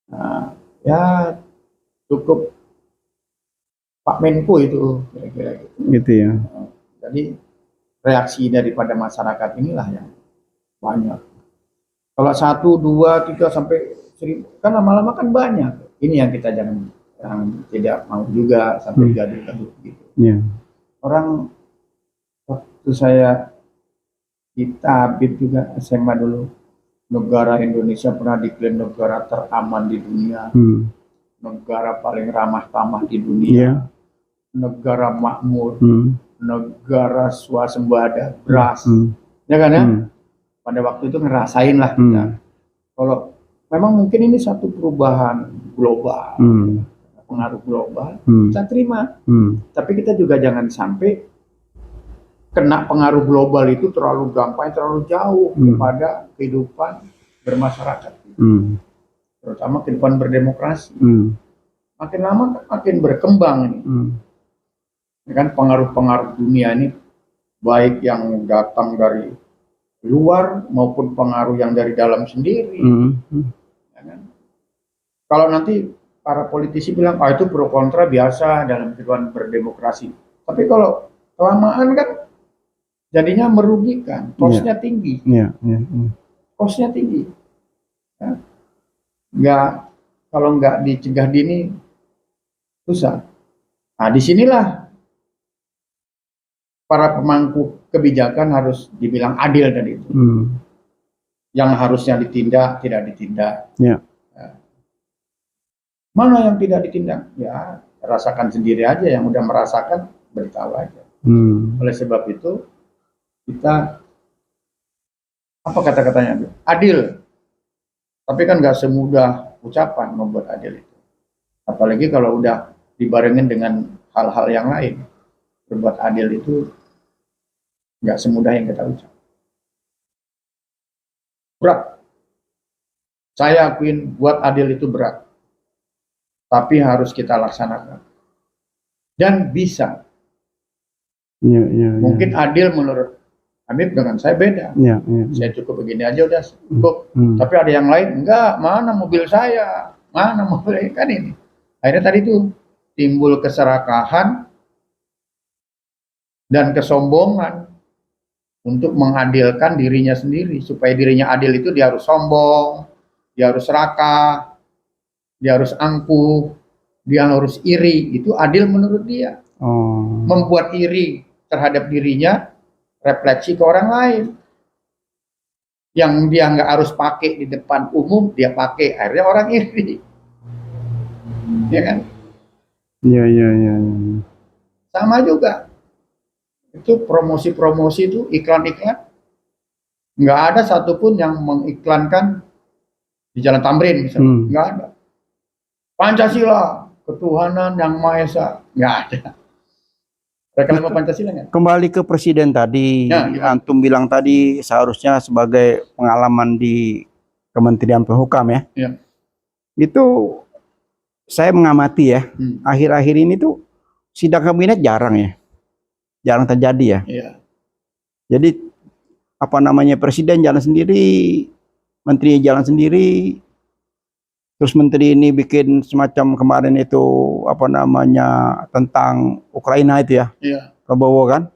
Nah, ya cukup Pak Menko itu kira-kira gitu ya. Jadi reaksi daripada masyarakat inilah yang banyak. Kalau 1, 2, 3 sampai 1000 kan lama-lama kan banyak. Ini yang kita yang tidak mau juga sampai gaduh-gaduh gitu. Orang waktu saya di Tabib juga SMA dulu, negara Indonesia pernah diklaim negara teraman di dunia, negara paling ramah tamah di dunia, negara makmur, negara swasembada beras, ya kan ya? Pada waktu itu ngerasain lah kita. Kalau memang mungkin ini satu perubahan global, pengaruh global, Hmm. kita terima. Hmm. Tapi kita juga jangan sampai kena pengaruh global itu terlalu gampang, terlalu jauh kepada kehidupan bermasyarakat, Hmm. terutama kehidupan berdemokrasi. Hmm. Makin lama makin berkembang ini. Ya kan, pengaruh-pengaruh dunia ini, baik yang datang dari luar maupun pengaruh yang dari dalam sendiri. Ya kan? Kalau nanti para politisi bilang, itu pro kontra biasa dalam kehidupan berdemokrasi. Tapi kalau kelamaan kan jadinya merugikan, cost-nya tinggi. Cost-nya tinggi. Ya. Kalau nggak dicegah dini, susah. Nah, disinilah para pemangku kebijakan harus dibilang adil tadi itu. Yang harusnya ditindak, tidak ditindak. Ya. Mana yang tidak ditindak? Ya, rasakan sendiri aja. Yang udah merasakan, beritahu aja. Oleh sebab itu, kita, apa kata-katanya? Adil. Tapi kan nggak semudah ucapan membuat adil itu. Apalagi kalau udah dibarengin dengan hal-hal yang lain. Berbuat adil itu nggak semudah yang kita ucap. Berat. Saya akuin buat adil itu berat. Tapi harus kita laksanakan. Dan bisa. Mungkin adil menurut Habib dengan saya beda. Saya cukup begini aja udah cukup. Tapi ada yang lain, enggak, mana mobil saya? Mana mobil kan ini? Akhirnya tadi itu timbul keserakahan dan kesombongan untuk mengadilkan dirinya sendiri. Supaya dirinya adil itu dia harus sombong, dia harus serakah, dia harus angkuh, dia harus iri. Itu adil menurut dia. Membuat iri terhadap dirinya, refleksi ke orang lain. Yang dia nggak harus pakai di depan umum, dia pakai. Akhirnya orang iri. Ya kan? Iya. Sama juga. Itu promosi-promosi itu, iklan-iklan. Nggak ada satupun yang mengiklankan di Jalan Tamrin misalnya. Nggak ada. Pancasila, ketuhanan yang Maha Esa. Nggak ada. Reklame Pancasila nggak? Kembali ke presiden tadi, antum bilang tadi seharusnya sebagai pengalaman di Kementerian Polhukam ya. Itu saya mengamati ya, akhir-akhir ini tuh sidang kabinet jarang ya. Jarang terjadi ya. Jadi apa namanya, presiden jalan sendiri, menteri jalan sendiri, terus menteri ini bikin semacam kemarin itu apa namanya tentang Ukraina itu ya, Prabowo kan,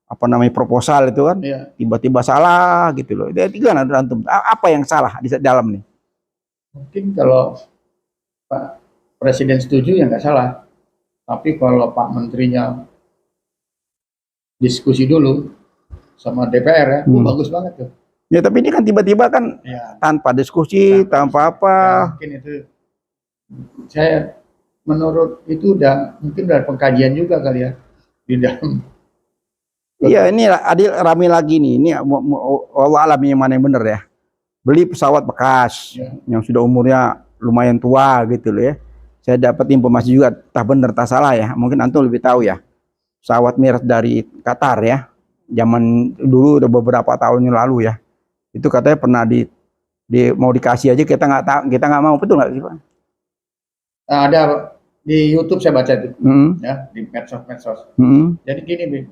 apa namanya proposal itu kan, tiba-tiba salah gitu loh. Itu kan ada antum. Apa yang salah di dalam nih? Mungkin kalau Pak Presiden setuju ya nggak salah, tapi kalau Pak Menterinya diskusi dulu sama DPR ya, bagus banget tuh. Ya tapi ini kan tiba-tiba kan tanpa diskusi, tanpa apa. Mungkin itu saya menurut itu mungkin udah pengkajian juga kali ya di dalam. Iya, ini adil rame lagi nih. Ini Allah alam yang mana yang bener ya. Beli pesawat bekas yang sudah umurnya lumayan tua gitu loh ya. Saya dapat informasi juga, tak bener tak salah ya. Mungkin antum lebih tahu ya. Pesawat Mirage dari Qatar ya. Zaman dulu udah beberapa tahun yang lalu ya. Itu katanya pernah mau dikasih aja, kita nggak mau, betul nggak sih Pak? Ada di YouTube saya baca itu, ya di medsos. Jadi gini, Bim.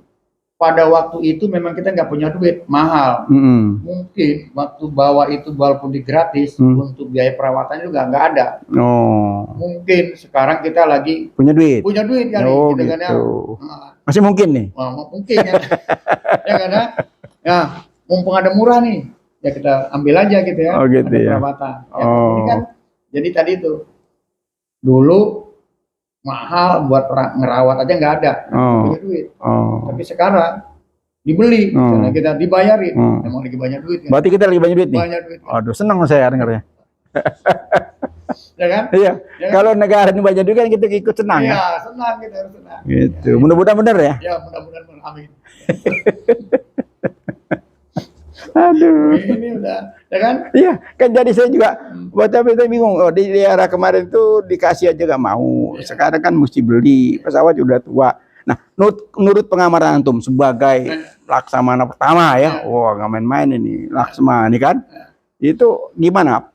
Pada waktu itu memang kita nggak punya duit, mahal. Mungkin waktu bawa itu walaupun di gratis, untuk biaya perawatan juga nggak ada. Mungkin sekarang kita lagi punya duit kali. Gitu. Kan, ya. Masih mungkin nih? Mungkin ya. Ya karena ya mumpung ada murah nih, ya kita ambil aja gitu ya. Gitu ya. Perawatan. Ya, ini kan, jadi tadi itu dulu mahal buat ngerawat aja nggak ada, punya duit. Tapi sekarang dibeli, karena kita dibayarin. Emang lagi banyak duit kan? Berarti kita lagi banyak duit nih? Banyak duit. Kan? Aduh, senang saya dengarnya. Ya kan? Iya. Ya, kalau negara ini banyak duit kan kita ikut senang ya? Iya, senang, kita harus senang. Gitu. Mudah-mudahan benar ya? Ya, mudah-mudahan, amin. Aduh. Ini udah, ya kan? Iya, kan jadi saya juga buat apa saya bingung. Oh, di daerah kemarin tuh dikasih aja gak mau. Sekarang kan mesti beli, pesawat udah tua. Nah, menurut pengamatan antum sebagai laksamana pertama ya, wah nggak main-main ini Laksma ini kan, itu gimana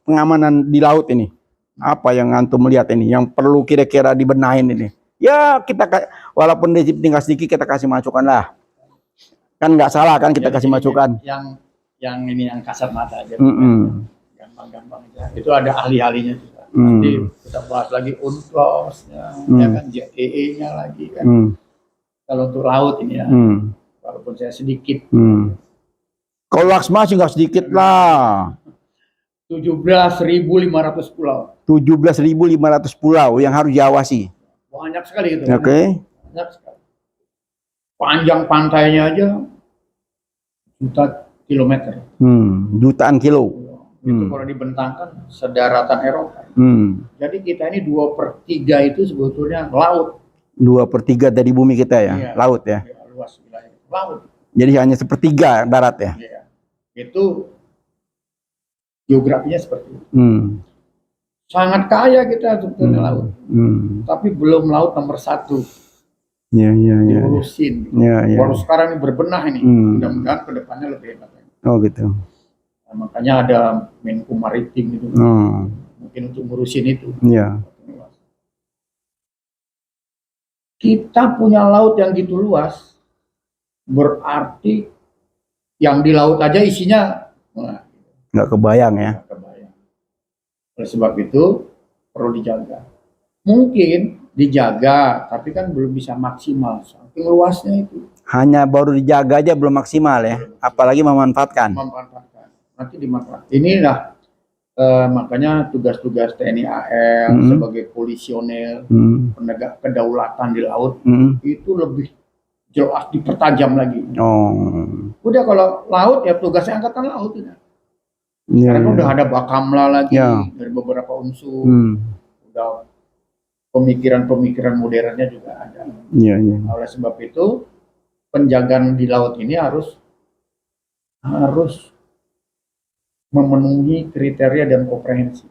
pengamanan di laut ini? Apa yang antum melihat ini, yang perlu kira-kira dibenahin ini? Ya kita walaupun tinggal sedikit kita kasih masukan lah, kan nggak salah kan kita kasih masukan. Yang ini yang kasat mata aja, gampang-gampang aja. Itu ada ahli-ahlinya juga. Nanti kita bahas lagi UNCLOS-nya, ya kan, JEE-nya lagi kan. Kalau untuk laut ini ya, walaupun saya sedikit. Kalau Laksma sih nggak sedikit lah. 17.500 pulau. 17.500 pulau yang harus diawasi. Banyak sekali itu. Oke. Banyak sekali. Panjang pantainya aja juta kilometer. Jutaan kilo. Itu kalau dibentangkan sedaratan Eropa. Jadi kita ini 2/3 itu sebetulnya laut. 2/3 dari bumi kita ya, iya, laut ya. Iya, luas wilayah laut. Jadi hanya 1/3 darat ya. Iya. Itu geografinya seperti itu. Sangat kaya kita sebetulnya laut. Tapi belum laut nomor 1. Iya. Diurusin. Baru sekarang ini berbenah ini. Mudah-mudahan ke depannya lebih hebat. Oh gitu. Nah, makanya ada Menko Maritim itu. Mungkin untuk ngurusin itu. Iya. Kita punya laut yang gitu luas, berarti yang di laut aja isinya nggak kebayang ya. Nggak kebayang. Oleh sebab itu perlu dijaga. Mungkin dijaga, tapi kan belum bisa maksimal. Saking luasnya itu. Hanya baru dijaga aja belum maksimal ya, apalagi memanfaatkan. Nanti dimanfaatkan. Inilah makanya tugas-tugas TNI AL sebagai polisionil, penegak kedaulatan di laut itu lebih jelas dipertajam lagi. Udah kalau laut ya tugasnya angkatan laut ya. Karena udah ada Bakamla lagi dari beberapa unsur. Udah pemikiran-pemikiran modernnya juga ada. Oleh sebab itu penjagaan di laut ini harus memenuhi kriteria dan komprehensif.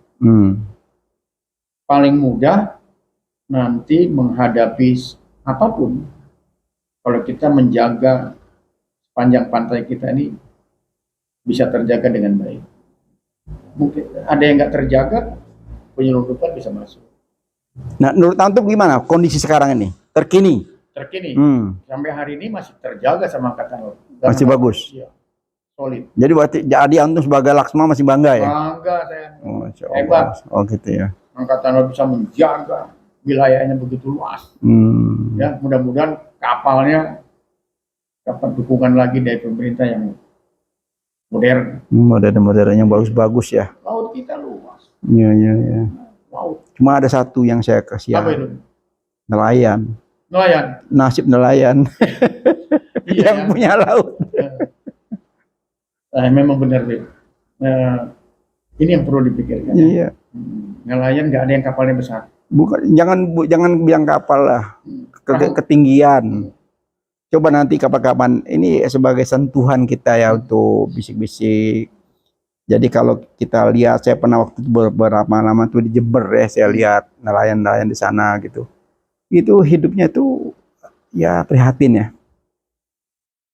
Paling mudah nanti menghadapi apapun kalau kita menjaga sepanjang pantai kita ini bisa terjaga dengan baik. Mungkin ada yang nggak terjaga, penyelundupan bisa masuk. Nah, menurut antum gimana kondisi sekarang ini? Terkini. Sampai hari ini masih terjaga sama Angkatan Laut. Masih bagus. Iya. Solid. Jadi antum sebagai Laksma masih bangga ya? Bangga saya. Hebat. Oh gitu ya. Angkatan Laut bisa menjaga wilayahnya begitu luas. Ya, mudah-mudahan kapalnya dapat dukungan lagi dari pemerintah yang modern. Modern yang bagus-bagus ya. Laut kita luas. Iya. Laut. Cuma ada satu yang saya kasihan. Apa itu? Nelayan. Nasib nelayan. Yang punya laut. Memang benar, Beb. Ini yang perlu dipikirkan. Iya. Nelayan nggak ada yang kapalnya besar. Bukan, jangan bilang kapal lah. Ketinggian. Coba nanti kapan-kapan ini sebagai sentuhan kita ya untuk bisik-bisik. Jadi kalau kita lihat, saya pernah waktu itu beberapa lama tuh di Jember ya, saya lihat nelayan-nelayan di sana gitu. Itu hidupnya tuh ya prihatin ya.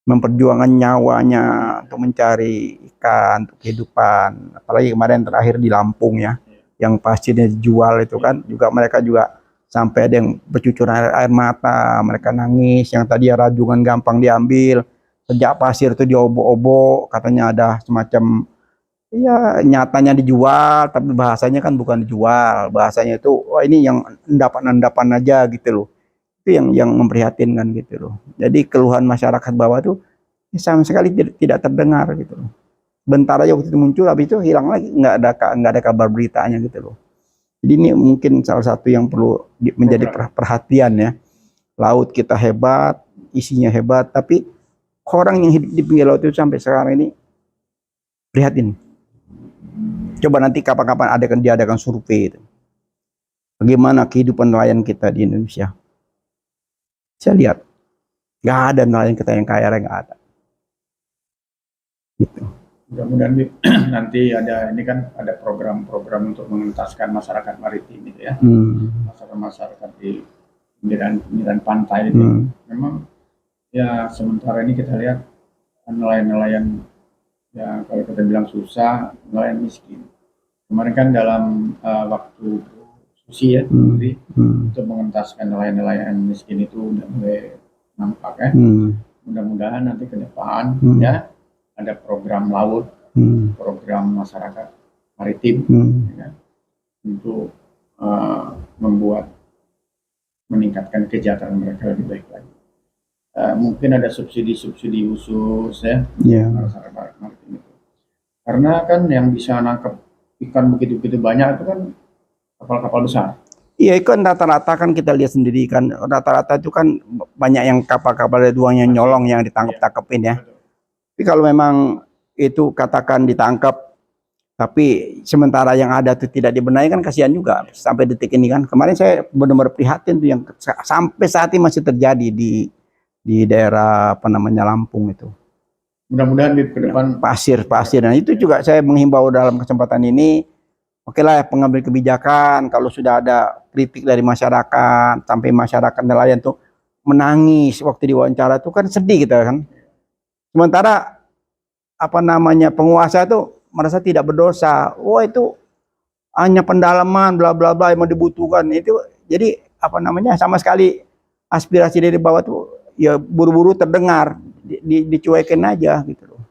Memperjuangkan nyawanya untuk mencari ikan untuk kehidupan. Apalagi kemarin terakhir di Lampung ya, yang pasirnya dijual itu kan juga mereka juga sampai ada yang bercucuran air mata, mereka nangis. Yang tadi ya rajungan gampang diambil, sejak pasir itu diobok-obok, katanya ada semacam ya nyatanya dijual, tapi bahasanya kan bukan dijual, bahasanya itu oh ini yang endapan-endapan aja gitu loh. Itu yang memprihatinkan gitu loh. Jadi keluhan masyarakat bawah tuh sama sekali tidak terdengar gitu loh. Bentar aja waktu itu muncul, habis itu hilang lagi, nggak ada kabar beritanya gitu loh. Jadi ini mungkin salah satu yang perlu menjadi perhatian ya. Laut kita hebat, isinya hebat, tapi orang yang hidup di pinggir laut itu sampai sekarang ini prihatin. Coba nanti kapan-kapan diadakan survei itu. Bagaimana kehidupan nelayan kita di Indonesia? Saya lihat, nggak ada nelayan kita yang kaya, nggak ada. Gitu. Mudah-mudahan Bib, nanti ini kan ada program-program untuk mengentaskan masyarakat maritim itu ya, masyarakat di pinggiran pantai itu. Memang ya sementara ini kita lihat nelayan-nelayan ya kalau kita bilang susah, nelayan miskin. Kemarin kan dalam waktu Susi ya, untuk mengentaskan nelayan-nelayan miskin itu udah mulai nampak ya. Mudah-mudahan nanti ke depan ya ada program laut, program masyarakat maritim ya, untuk meningkatkan kesejahteraan mereka lebih baik lagi. Mungkin ada subsidi-subsidi khusus ya masyarakat maritim itu. Karena kan yang bisa nangkep ikan begitu-begitu banyak itu kan kapal-kapal besar. Iya, itu kan rata-rata kan kita lihat sendiri kan, rata-rata itu kan banyak yang kapal-kapal ada duanya nyolong yang ditangkap-tangkepin ya. Tapi kalau memang itu katakan ditangkap, tapi sementara yang ada itu tidak dibenahi kan kasihan juga sampai detik ini kan. Kemarin saya benar-benar prihatin tuh yang sampai saat ini masih terjadi di daerah apa namanya Lampung itu. Mudah-mudahan di depan pasir. Nah itu juga saya menghimbau dalam kesempatan ini, oke lah pengambil kebijakan kalau sudah ada kritik dari masyarakat sampai masyarakat nelayan tuh menangis waktu diwawancara itu kan sedih kita kan. Sementara apa namanya penguasa itu merasa tidak berdosa. Wah itu hanya pendalaman bla bla bla yang dibutuhkan itu. Jadi apa namanya sama sekali aspirasi dari bawah tuh ya buru-buru terdengar, dicuekin aja gitu loh.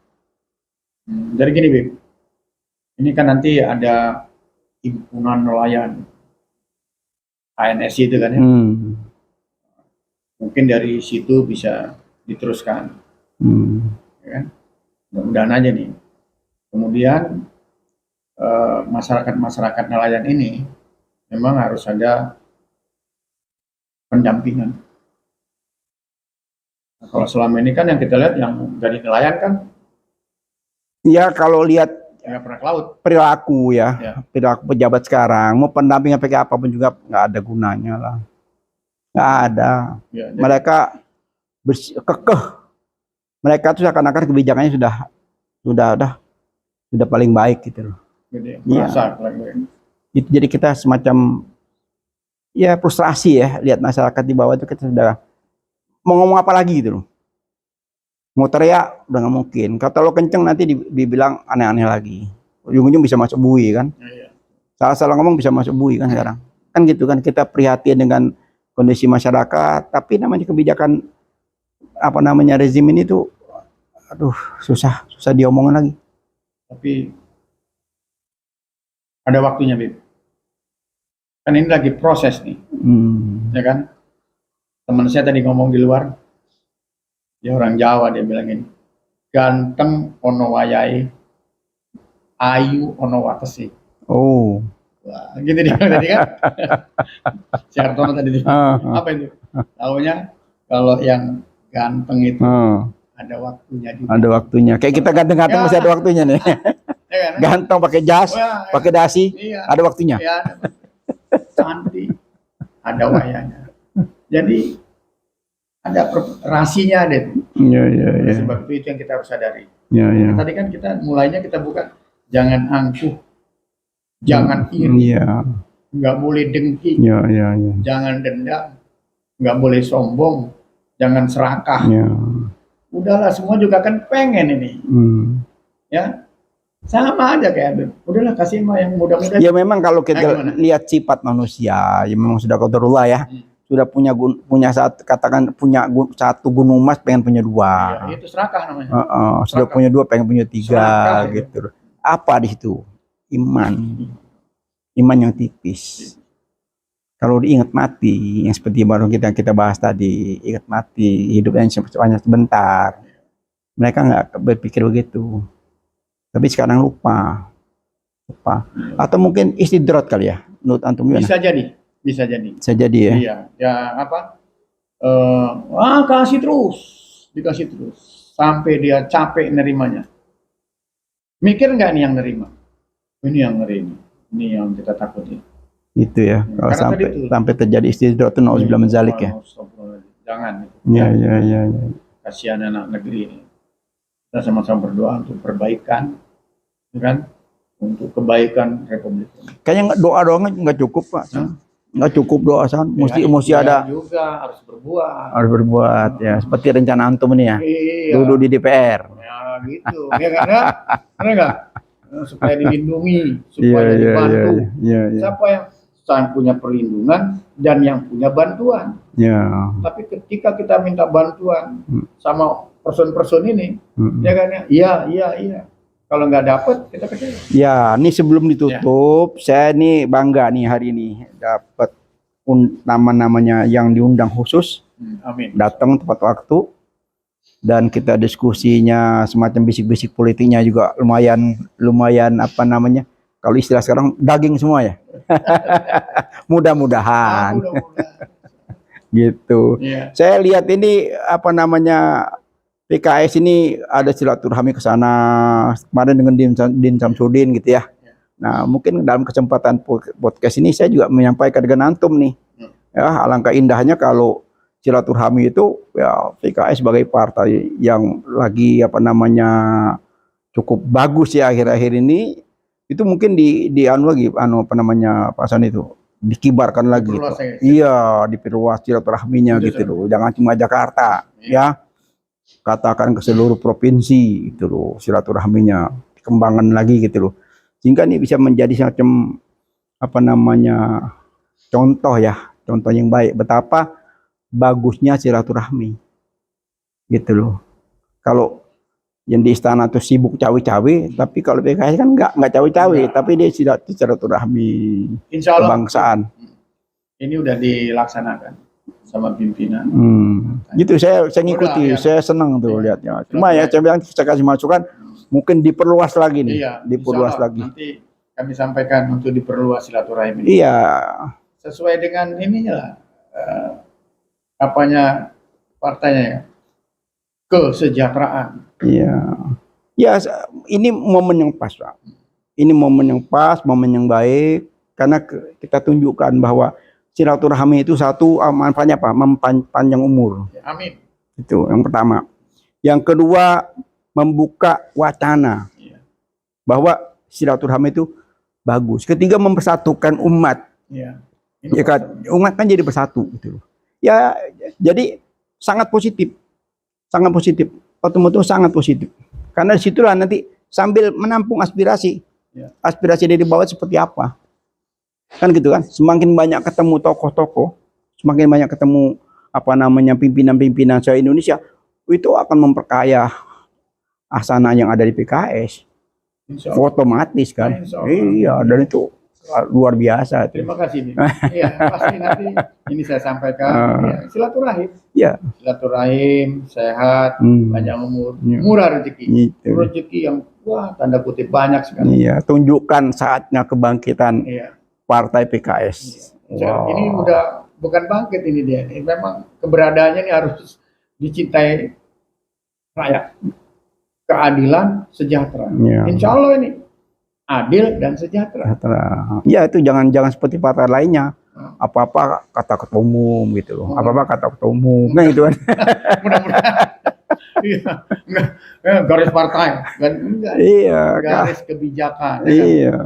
Jadi gini Bib, ini kan nanti ada himpunan nelayan ANSI itu kan ya. Mungkin dari situ bisa diteruskan. Ya kan? Mudah-mudahan aja nih. Kemudian masyarakat nelayan ini memang harus ada pendampingan. Nah, kalau selama ini kan yang kita lihat yang dari nelayan kan ya kalau lihat nggak pernah ke laut. Perilaku ya. Perilaku pejabat sekarang mau pendamping pakai apapun juga nggak ada gunanya lah. Nggak ada. Ya, mereka kekeh. Mereka tuh seakan-akan kebijakannya sudah paling baik gitu loh. Merasa paling baik. Itu jadi kita semacam ya frustrasi ya lihat masyarakat di bawah itu kita sudah mau ngomong apa lagi gitu loh. Mau teriak udah nggak mungkin. Kalau kenceng nanti dibilang aneh-aneh lagi. Ujung-ujung bisa masuk bui kan. Salah-salah ngomong bisa masuk bui kan sekarang. Kan gitu kan kita prihatin dengan kondisi masyarakat. Tapi namanya kebijakan apa namanya rezim ini tuh aduh susah diomongin lagi. Tapi ada waktunya Bib. Kan ini lagi proses nih. Ya kan? Teman saya tadi ngomong di luar. Dia orang Jawa dia bilangin ganteng ono wayai, ayu ono watesi. Oh. Wah, gitu dia tadi kan. Si Hartono tadi itu. Apa itu? Taunya kalau yang ganteng itu ada waktunya juga. Ada waktunya. Kayak kita ganteng-ganteng masih ada waktunya nih. Ya kan? Ganteng pakai jas, pakai dasi, ada waktunya. Iya. Cantik, ada wayanya. Jadi ada rasinya deh. Iya. Sebab itu yang kita harus sadari. Iya. Tadi kan kita mulainya kita bukan jangan angkuh, jangan iri, nggak boleh dengki, jangan dendam, nggak boleh sombong, jangan serakah. Udahlah semua juga kan pengen ini, ya sama aja kayak udahlah kasih mah yang mudah-mudah. Ya memang kalau kita lihat sifat manusia, ya memang sudah qadarullah ya. Sudah punya satu gunung emas pengen punya dua. Ya, itu serakah namanya. Sudah punya dua pengen punya tiga gitu. Apa di situ? Iman yang tipis. Kalau diingat mati, yang seperti baru kita bahas tadi, ingat mati, hidup yang hanya sebentar. Mereka nggak berpikir begitu. Tapi sekarang lupa. Atau mungkin istidrat kali ya. Menurut antum gimana? Bisa jadi ya. Iya, ya apa? Dikasih terus sampai dia capek nerimanya. Mikir nggak nih yang nerima? Ini yang nerima, ini yang kita takutin. Itu ya. Kalau sampai terjadi istidrat itu nauzubillah min zalik ya. Jangan. Iya. Kasihan anak negeri ini. Kita sama-sama berdoa untuk perbaikan, ya kan? Untuk kebaikan Republik ini. Kayaknya doa doang nggak cukup, Pak. Nggak cukup doa, San. Mesti Ya, ada juga harus berbuat. harus berbuat ya, seperti rencana antum ini ya. Iya. Duduk di DPR. Ya gitu, ya kan? Benar nggak? Supaya dilindungi, supaya dibantu. Iya. Siapa yang punya perlindungan dan yang punya bantuan. Ya. Tapi ketika kita minta bantuan sama person-person ini, ya kan ya? Iya. Kalau nggak dapat, kita kecewa. Ya, ini sebelum ditutup, saya nih bangga nih hari ini dapat nama-namanya yang diundang khusus. Amin. Datang tepat waktu dan kita diskusinya semacam bisik-bisik politiknya juga lumayan apa namanya? Kalau istilah sekarang daging semua ya. Mudah-mudahan. Gitu. Yeah. Saya lihat ini apa namanya? PKS ini ada silaturahmi ke sana kemarin dengan Din Samsudin gitu ya. Nah, mungkin dalam kesempatan podcast ini saya juga menyampaikan dengan antum nih. Ya, alangkah indahnya kalau silaturahmi itu ya PKS sebagai partai yang lagi apa namanya cukup bagus ya akhir-akhir ini itu mungkin di anu lagi apa namanya Pak Hasan itu dikibarkan lagi gitu. Iya, diperluas silaturahminya gitu loh. Jangan cuma Jakarta ya. Katakan ke seluruh provinsi gitu loh, silaturahminya dikembangkan lagi gitu loh, sehingga ini bisa menjadi semacam apa namanya contoh yang baik betapa bagusnya silaturahmi gitu loh. Kalau yang di istana tuh sibuk cawe-cawe, tapi kalau PKS kan nggak cawe-cawe, tapi dia silaturahmi kebangsaan. Ini udah dilaksanakan sama pimpinan. Gitu saya ngikuti, saya senang tuh lihatnya. Cuma ya saya bilang saya kasih masukan mungkin diperluas lagi nih, diperluas lagi. Nanti kami sampaikan untuk diperluas silaturahmi. Iya. Sesuai dengan ininya lah, apanya partainya ya, kesejahteraan. Iya. Ya ini momen yang pas, Pak. Ini momen yang pas, momen yang baik karena kita tunjukkan bahwa silaturahmi itu satu manfaatnya apa? Mempanjang umur. Amin. Itu yang pertama. Yang kedua membuka wacana bahwa silaturahmi itu bagus. Ketiga mempersatukan umat. Ya kan, umat kan jadi bersatu gitu. Ya jadi sangat positif, Otomotif sangat positif. Karena disitulah nanti sambil menampung aspirasi dari bawah seperti apa. Kan gitu kan, semakin banyak ketemu tokoh-tokoh, semakin banyak ketemu apa namanya pimpinan-pimpinan se-Indonesia, itu akan memperkaya asana yang ada di PKS. Otomatis kan. Iya, dan itu luar biasa. Terima kasih. Iya, pasti nanti ini saya sampaikan. Silaturahim. Ya. Silaturahim, sehat, panjang umur, murah rezeki. Rezeki yang wah tanda kutip banyak sekali. Iya, tunjukkan saatnya kebangkitan. Partai PKS. Ini udah bukan bangkit ini dia. Ini memang keberadaannya ini harus dicintai rakyat. Keadilan, sejahtera. Insya Allah ini adil dan sejahtera. Ya itu jangan seperti partai lainnya. Apa-apa kata ketua umum gitu loh. Apa-apa kata ketua umum. Nah itu kan. Mudah-mudahan. Iya, garis partai, garis kebijakan. Iya.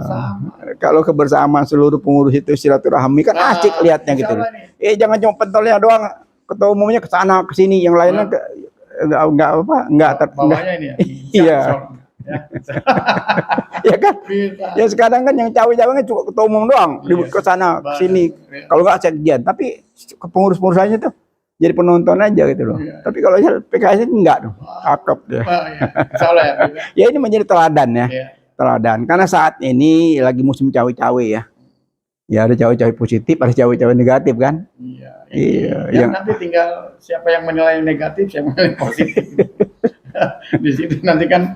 Kalau kebersamaan seluruh pengurus itu silaturahmi kan asik lihatnya gitu. Jangan cuma pentolnya doang, ketua umumnya ke sana ke sini, yang lainnya enggak ini ya. Iya. Ya kan? Ya sekarang kan yang cawe-cawe cuma ketua umum doang, ke sana ke sini. Kalau enggak sekjen, tapi pengurus-pengurus lainnya tuh jadi penonton aja gitu loh. Tapi kalau PKS itu enggak dong. Cakep deh. Ya ini menjadi teladan ya. Teladan. Karena saat ini lagi musim cawe-cawe ya. Ya ada cawe-cawe positif, ada cawe-cawe negatif kan. Iya. Yang nanti tinggal siapa yang menilai negatif, siapa yang menilai positif. Di situ nanti kan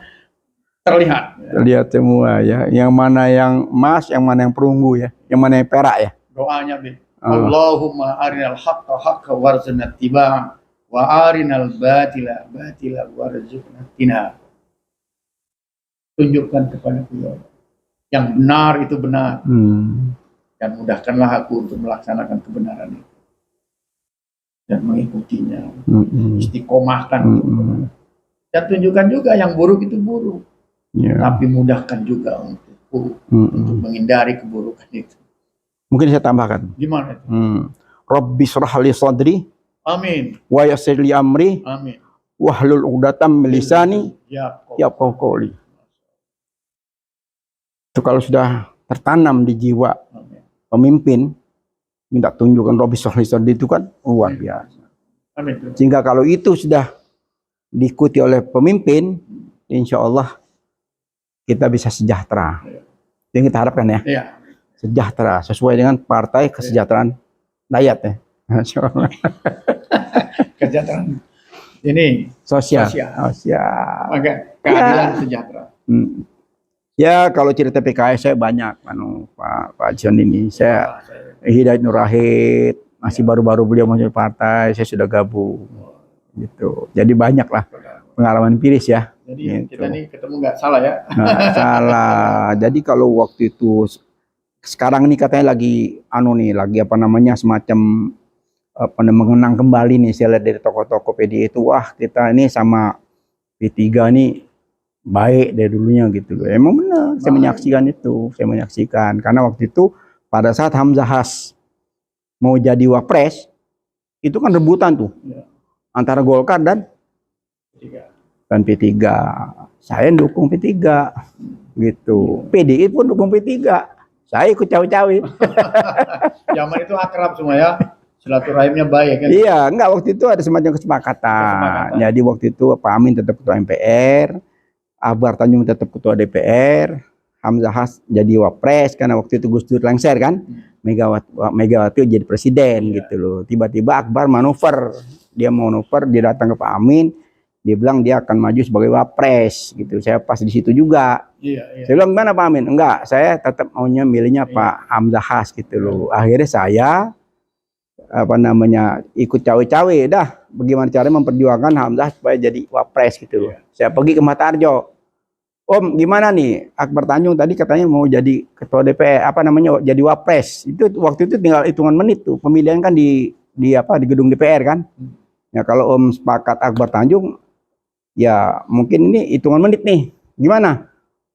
terlihat. Terlihat semua ya. Yang mana yang emas, yang mana yang perunggu ya. Yang mana yang perak ya. Doanya Allahumma arinal haqqa haqqa warzuqna ittiba'ah wa arinal batila batila warzuqna ijtinab. Tunjukkan kepada beliau yang benar itu benar. Dan mudahkanlah aku untuk melaksanakan kebenaran itu dan mengikutinya. Istiqomahkan. Dan tunjukkan juga yang buruk itu buruk, Ya. tapi mudahkan juga untuk menghindari keburukan itu. Mungkin saya tambahkan. Gimana itu? Rabbi shrah li sadri Amin. wa yassir li amri Amin. wahlul 'uqdatam min lisani Ya, yafqahu qawli. Itu kalau sudah tertanam di jiwa Amin. pemimpin, minta tunjukkan Rabbi shrah li sadri itu kan luar biasa. Amin. Sehingga kalau itu sudah diikuti oleh pemimpin, insya Allah kita bisa sejahtera. Itu yang kita harapkan ya. Iya. Sejahtera sesuai dengan partai kesejahteraan rakyat ya. Kesejahteraan ini Sosial. maka keadilan sejahtera. Ya kalau cerita PKS saya banyak, Pak John ini. Saya Hidayat Nur Wahid, masih baru-baru beliau masuk partai, saya sudah gabung. Gitu. Jadi banyak lah pengalaman empiris ya. Jadi gitu. kita nih ketemu nggak salah ya. Nggak salah. Jadi kalau waktu itu, sekarang ini katanya lagi semacam mengenang kembali nih, saya lihat dari tokoh-tokoh PDI itu, wah kita ini sama P3 nih baik dari dulunya gitu loh. Emang benar, saya menyaksikan karena waktu itu pada saat Hamzah Has mau jadi wapres itu kan rebutan tuh Ya. antara Golkar dan P3. Saya dukung P3 gitu. PDI pun dukung P3. Saya ikut cawe-cawe. Zaman itu akrab semua ya. Silaturahimnya baik kan. Iya, enggak, waktu itu ada semacam kesepakatan. Jadi waktu itu Pak Amin tetap ketua MPR, Akbar Tanjung tetap ketua DPR, Hamzah Has jadi wapres karena waktu itu Gus Dur lengser kan. Megawati jadi presiden gitu loh. Tiba-tiba Akbar manuver. Dia datang ke Pak Amin, dia bilang dia akan maju sebagai wapres gitu. Saya pas di situ juga. Iya. Saya bilang, "Gimana Pak Amin?" "Enggak, saya tetap maunya milihnya Pak Hamzah Has gitu loh." Akhirnya saya ikut cawe-cawe dah bagaimana cara memperjuangkan Hamzah supaya jadi wapres gitu loh. Saya pergi ke Matarjo. "Om, gimana nih? Akbar Tanjung tadi katanya mau jadi ketua DPR, jadi wapres." Itu waktu itu tinggal hitungan menit tuh. Pemilihan kan di gedung DPR kan. Ya kalau Om sepakat Akbar Tanjung, ya mungkin ini hitungan menit nih. Gimana?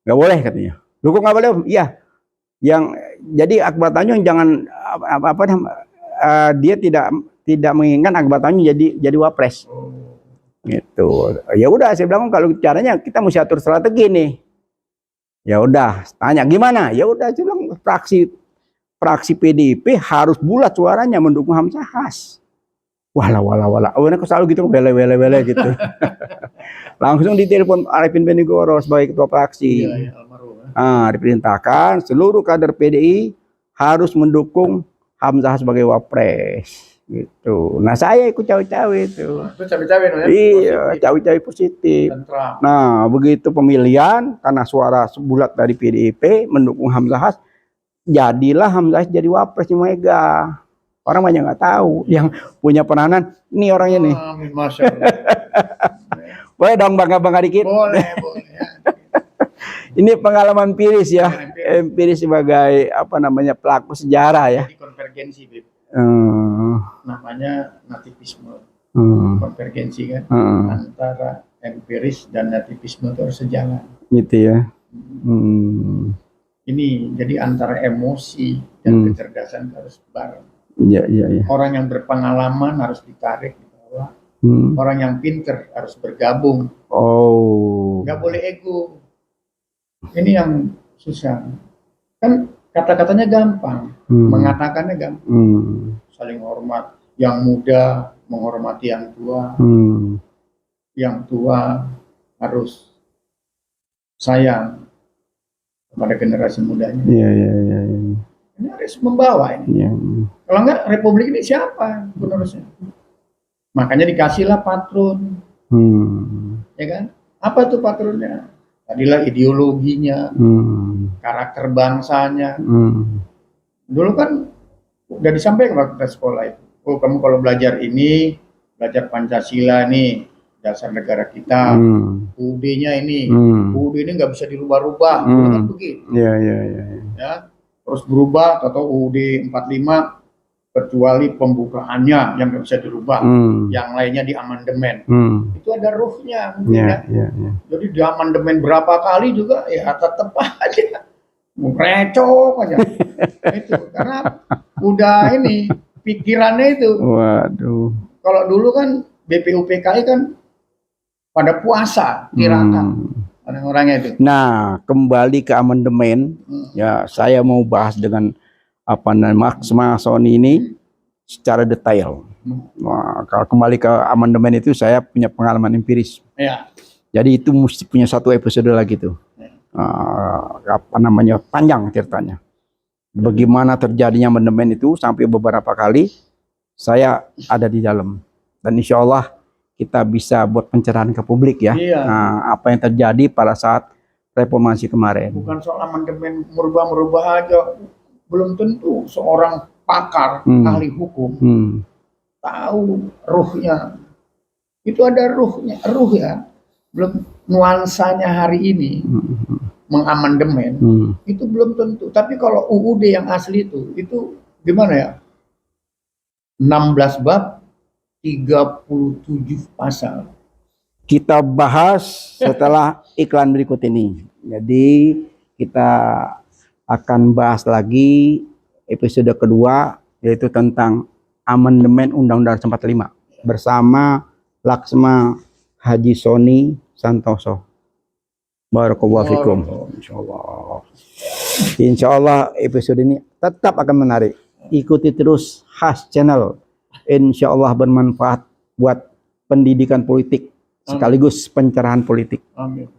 Nggak boleh katanya. "Lu kok nggak boleh Om?" "Iya. Yang jadi Akbar Tanjung jangan dia tidak menginginkan Akbar Tanjung jadi wapres." Gitu. Ya udah saya bilang kalau caranya kita mesti atur strategi nih. Ya udah, tanya gimana? Ya udah saya bilang fraksi PDIP harus bulat suaranya mendukung Hamzah Has. Wala. Aku selalu gitu wele gitu. Langsung ditelepon Arifin Benigoro sebagai ketua fraksi. Iya, almarhum. Diperintahkan seluruh kader PDI harus mendukung Hamzah sebagai wapres gitu. Nah saya ikut cawe-cawe itu. Itu cawe-cawe ya. Iya, cawe-cawe positif. Tentram. Nah begitu pemilihan karena suara bulat dari PDIP mendukung Hamzah Has, jadilah Hamzah Has jadi wapres di Mega. Orang banyak nggak tahu. Yang punya peranan ini orangnya nih. Amin, Masya Allah. Boleh dong bangga-bangga dikit. Boleh ya. Ini pengalaman empiris ya. Empiris sebagai pelaku sejarah ya. Jadi konvergensi, Bib. Hmm. Namanya nativisme. Hmm. Konvergensi kan. Hmm. Antara empiris dan nativisme itu harus sejalan. Gitu ya. Hmm. Ini jadi antara emosi dan kecerdasan harus bareng. Iya. Orang yang berpengalaman harus ditarik di bawah. Orang yang pinter harus bergabung. Oh. Nggak boleh ego. Ini yang susah. Kan kata-katanya gampang, mengatakannya gampang. Saling hormat. Yang muda menghormati yang tua. Yang tua harus sayang kepada generasi mudanya. Iya. Ini harus membawa ini. Iya. Kalau enggak, republik ini siapa penerusnya? Makanya dikasihlah patron. Ya kan? Apa tuh patronnya? Tadilah ideologinya, karakter bangsanya. Dulu kan udah disampaikan waktu kita sekolah itu. Oh, kamu kalau belajar ini, belajar Pancasila nih, dasar negara kita. UUD-nya ini, UUD ini nggak bisa dirubah-rubah. Kan begitu. Iya. Ya, terus berubah atau UUD 45 kecuali pembukaannya yang nggak bisa dirubah, yang lainnya di amandemen. Itu ada ruhnya mungkin ya. Jadi di amandemen berapa kali juga ya tetap aja recok aja. Itu karena udah ini pikirannya itu. Waduh. Kalau dulu kan BPUPKI kan pada puasa tirakat orang-orangnya itu. Nah, kembali ke amandemen, ya saya mau bahas dengan apa namanya Mas Sony ini secara detail. Nah, kalau kembali ke amandemen itu saya punya pengalaman empiris. Ya. Jadi itu mesti punya satu episode lagi tuh. Apa namanya panjang ceritanya. Bagaimana terjadinya amandemen itu sampai beberapa kali saya ada di dalam. Dan insya Allah kita bisa buat pencerahan ke publik ya. Iya. Nah, apa yang terjadi pada saat reformasi kemarin. Bukan soal amandemen merubah-merubah aja. Belum tentu seorang pakar ahli hukum tahu ruhnya. Itu ada ruhnya, ruh ya. Belum nuansanya hari ini mengamandemen itu belum tentu. Tapi kalau UUD yang asli itu gimana ya? 16 bab 37 pasal. Kita bahas setelah iklan berikut ini. Jadi kita akan bahas lagi episode kedua, yaitu tentang amandemen Undang-Undang 45 bersama Laksma Haji Sony Santoso. Barakallahu fikum. Insyaallah episode ini tetap akan menarik. Ikuti terus Khas Channel. Insyaallah bermanfaat buat pendidikan politik sekaligus pencerahan politik. Amin.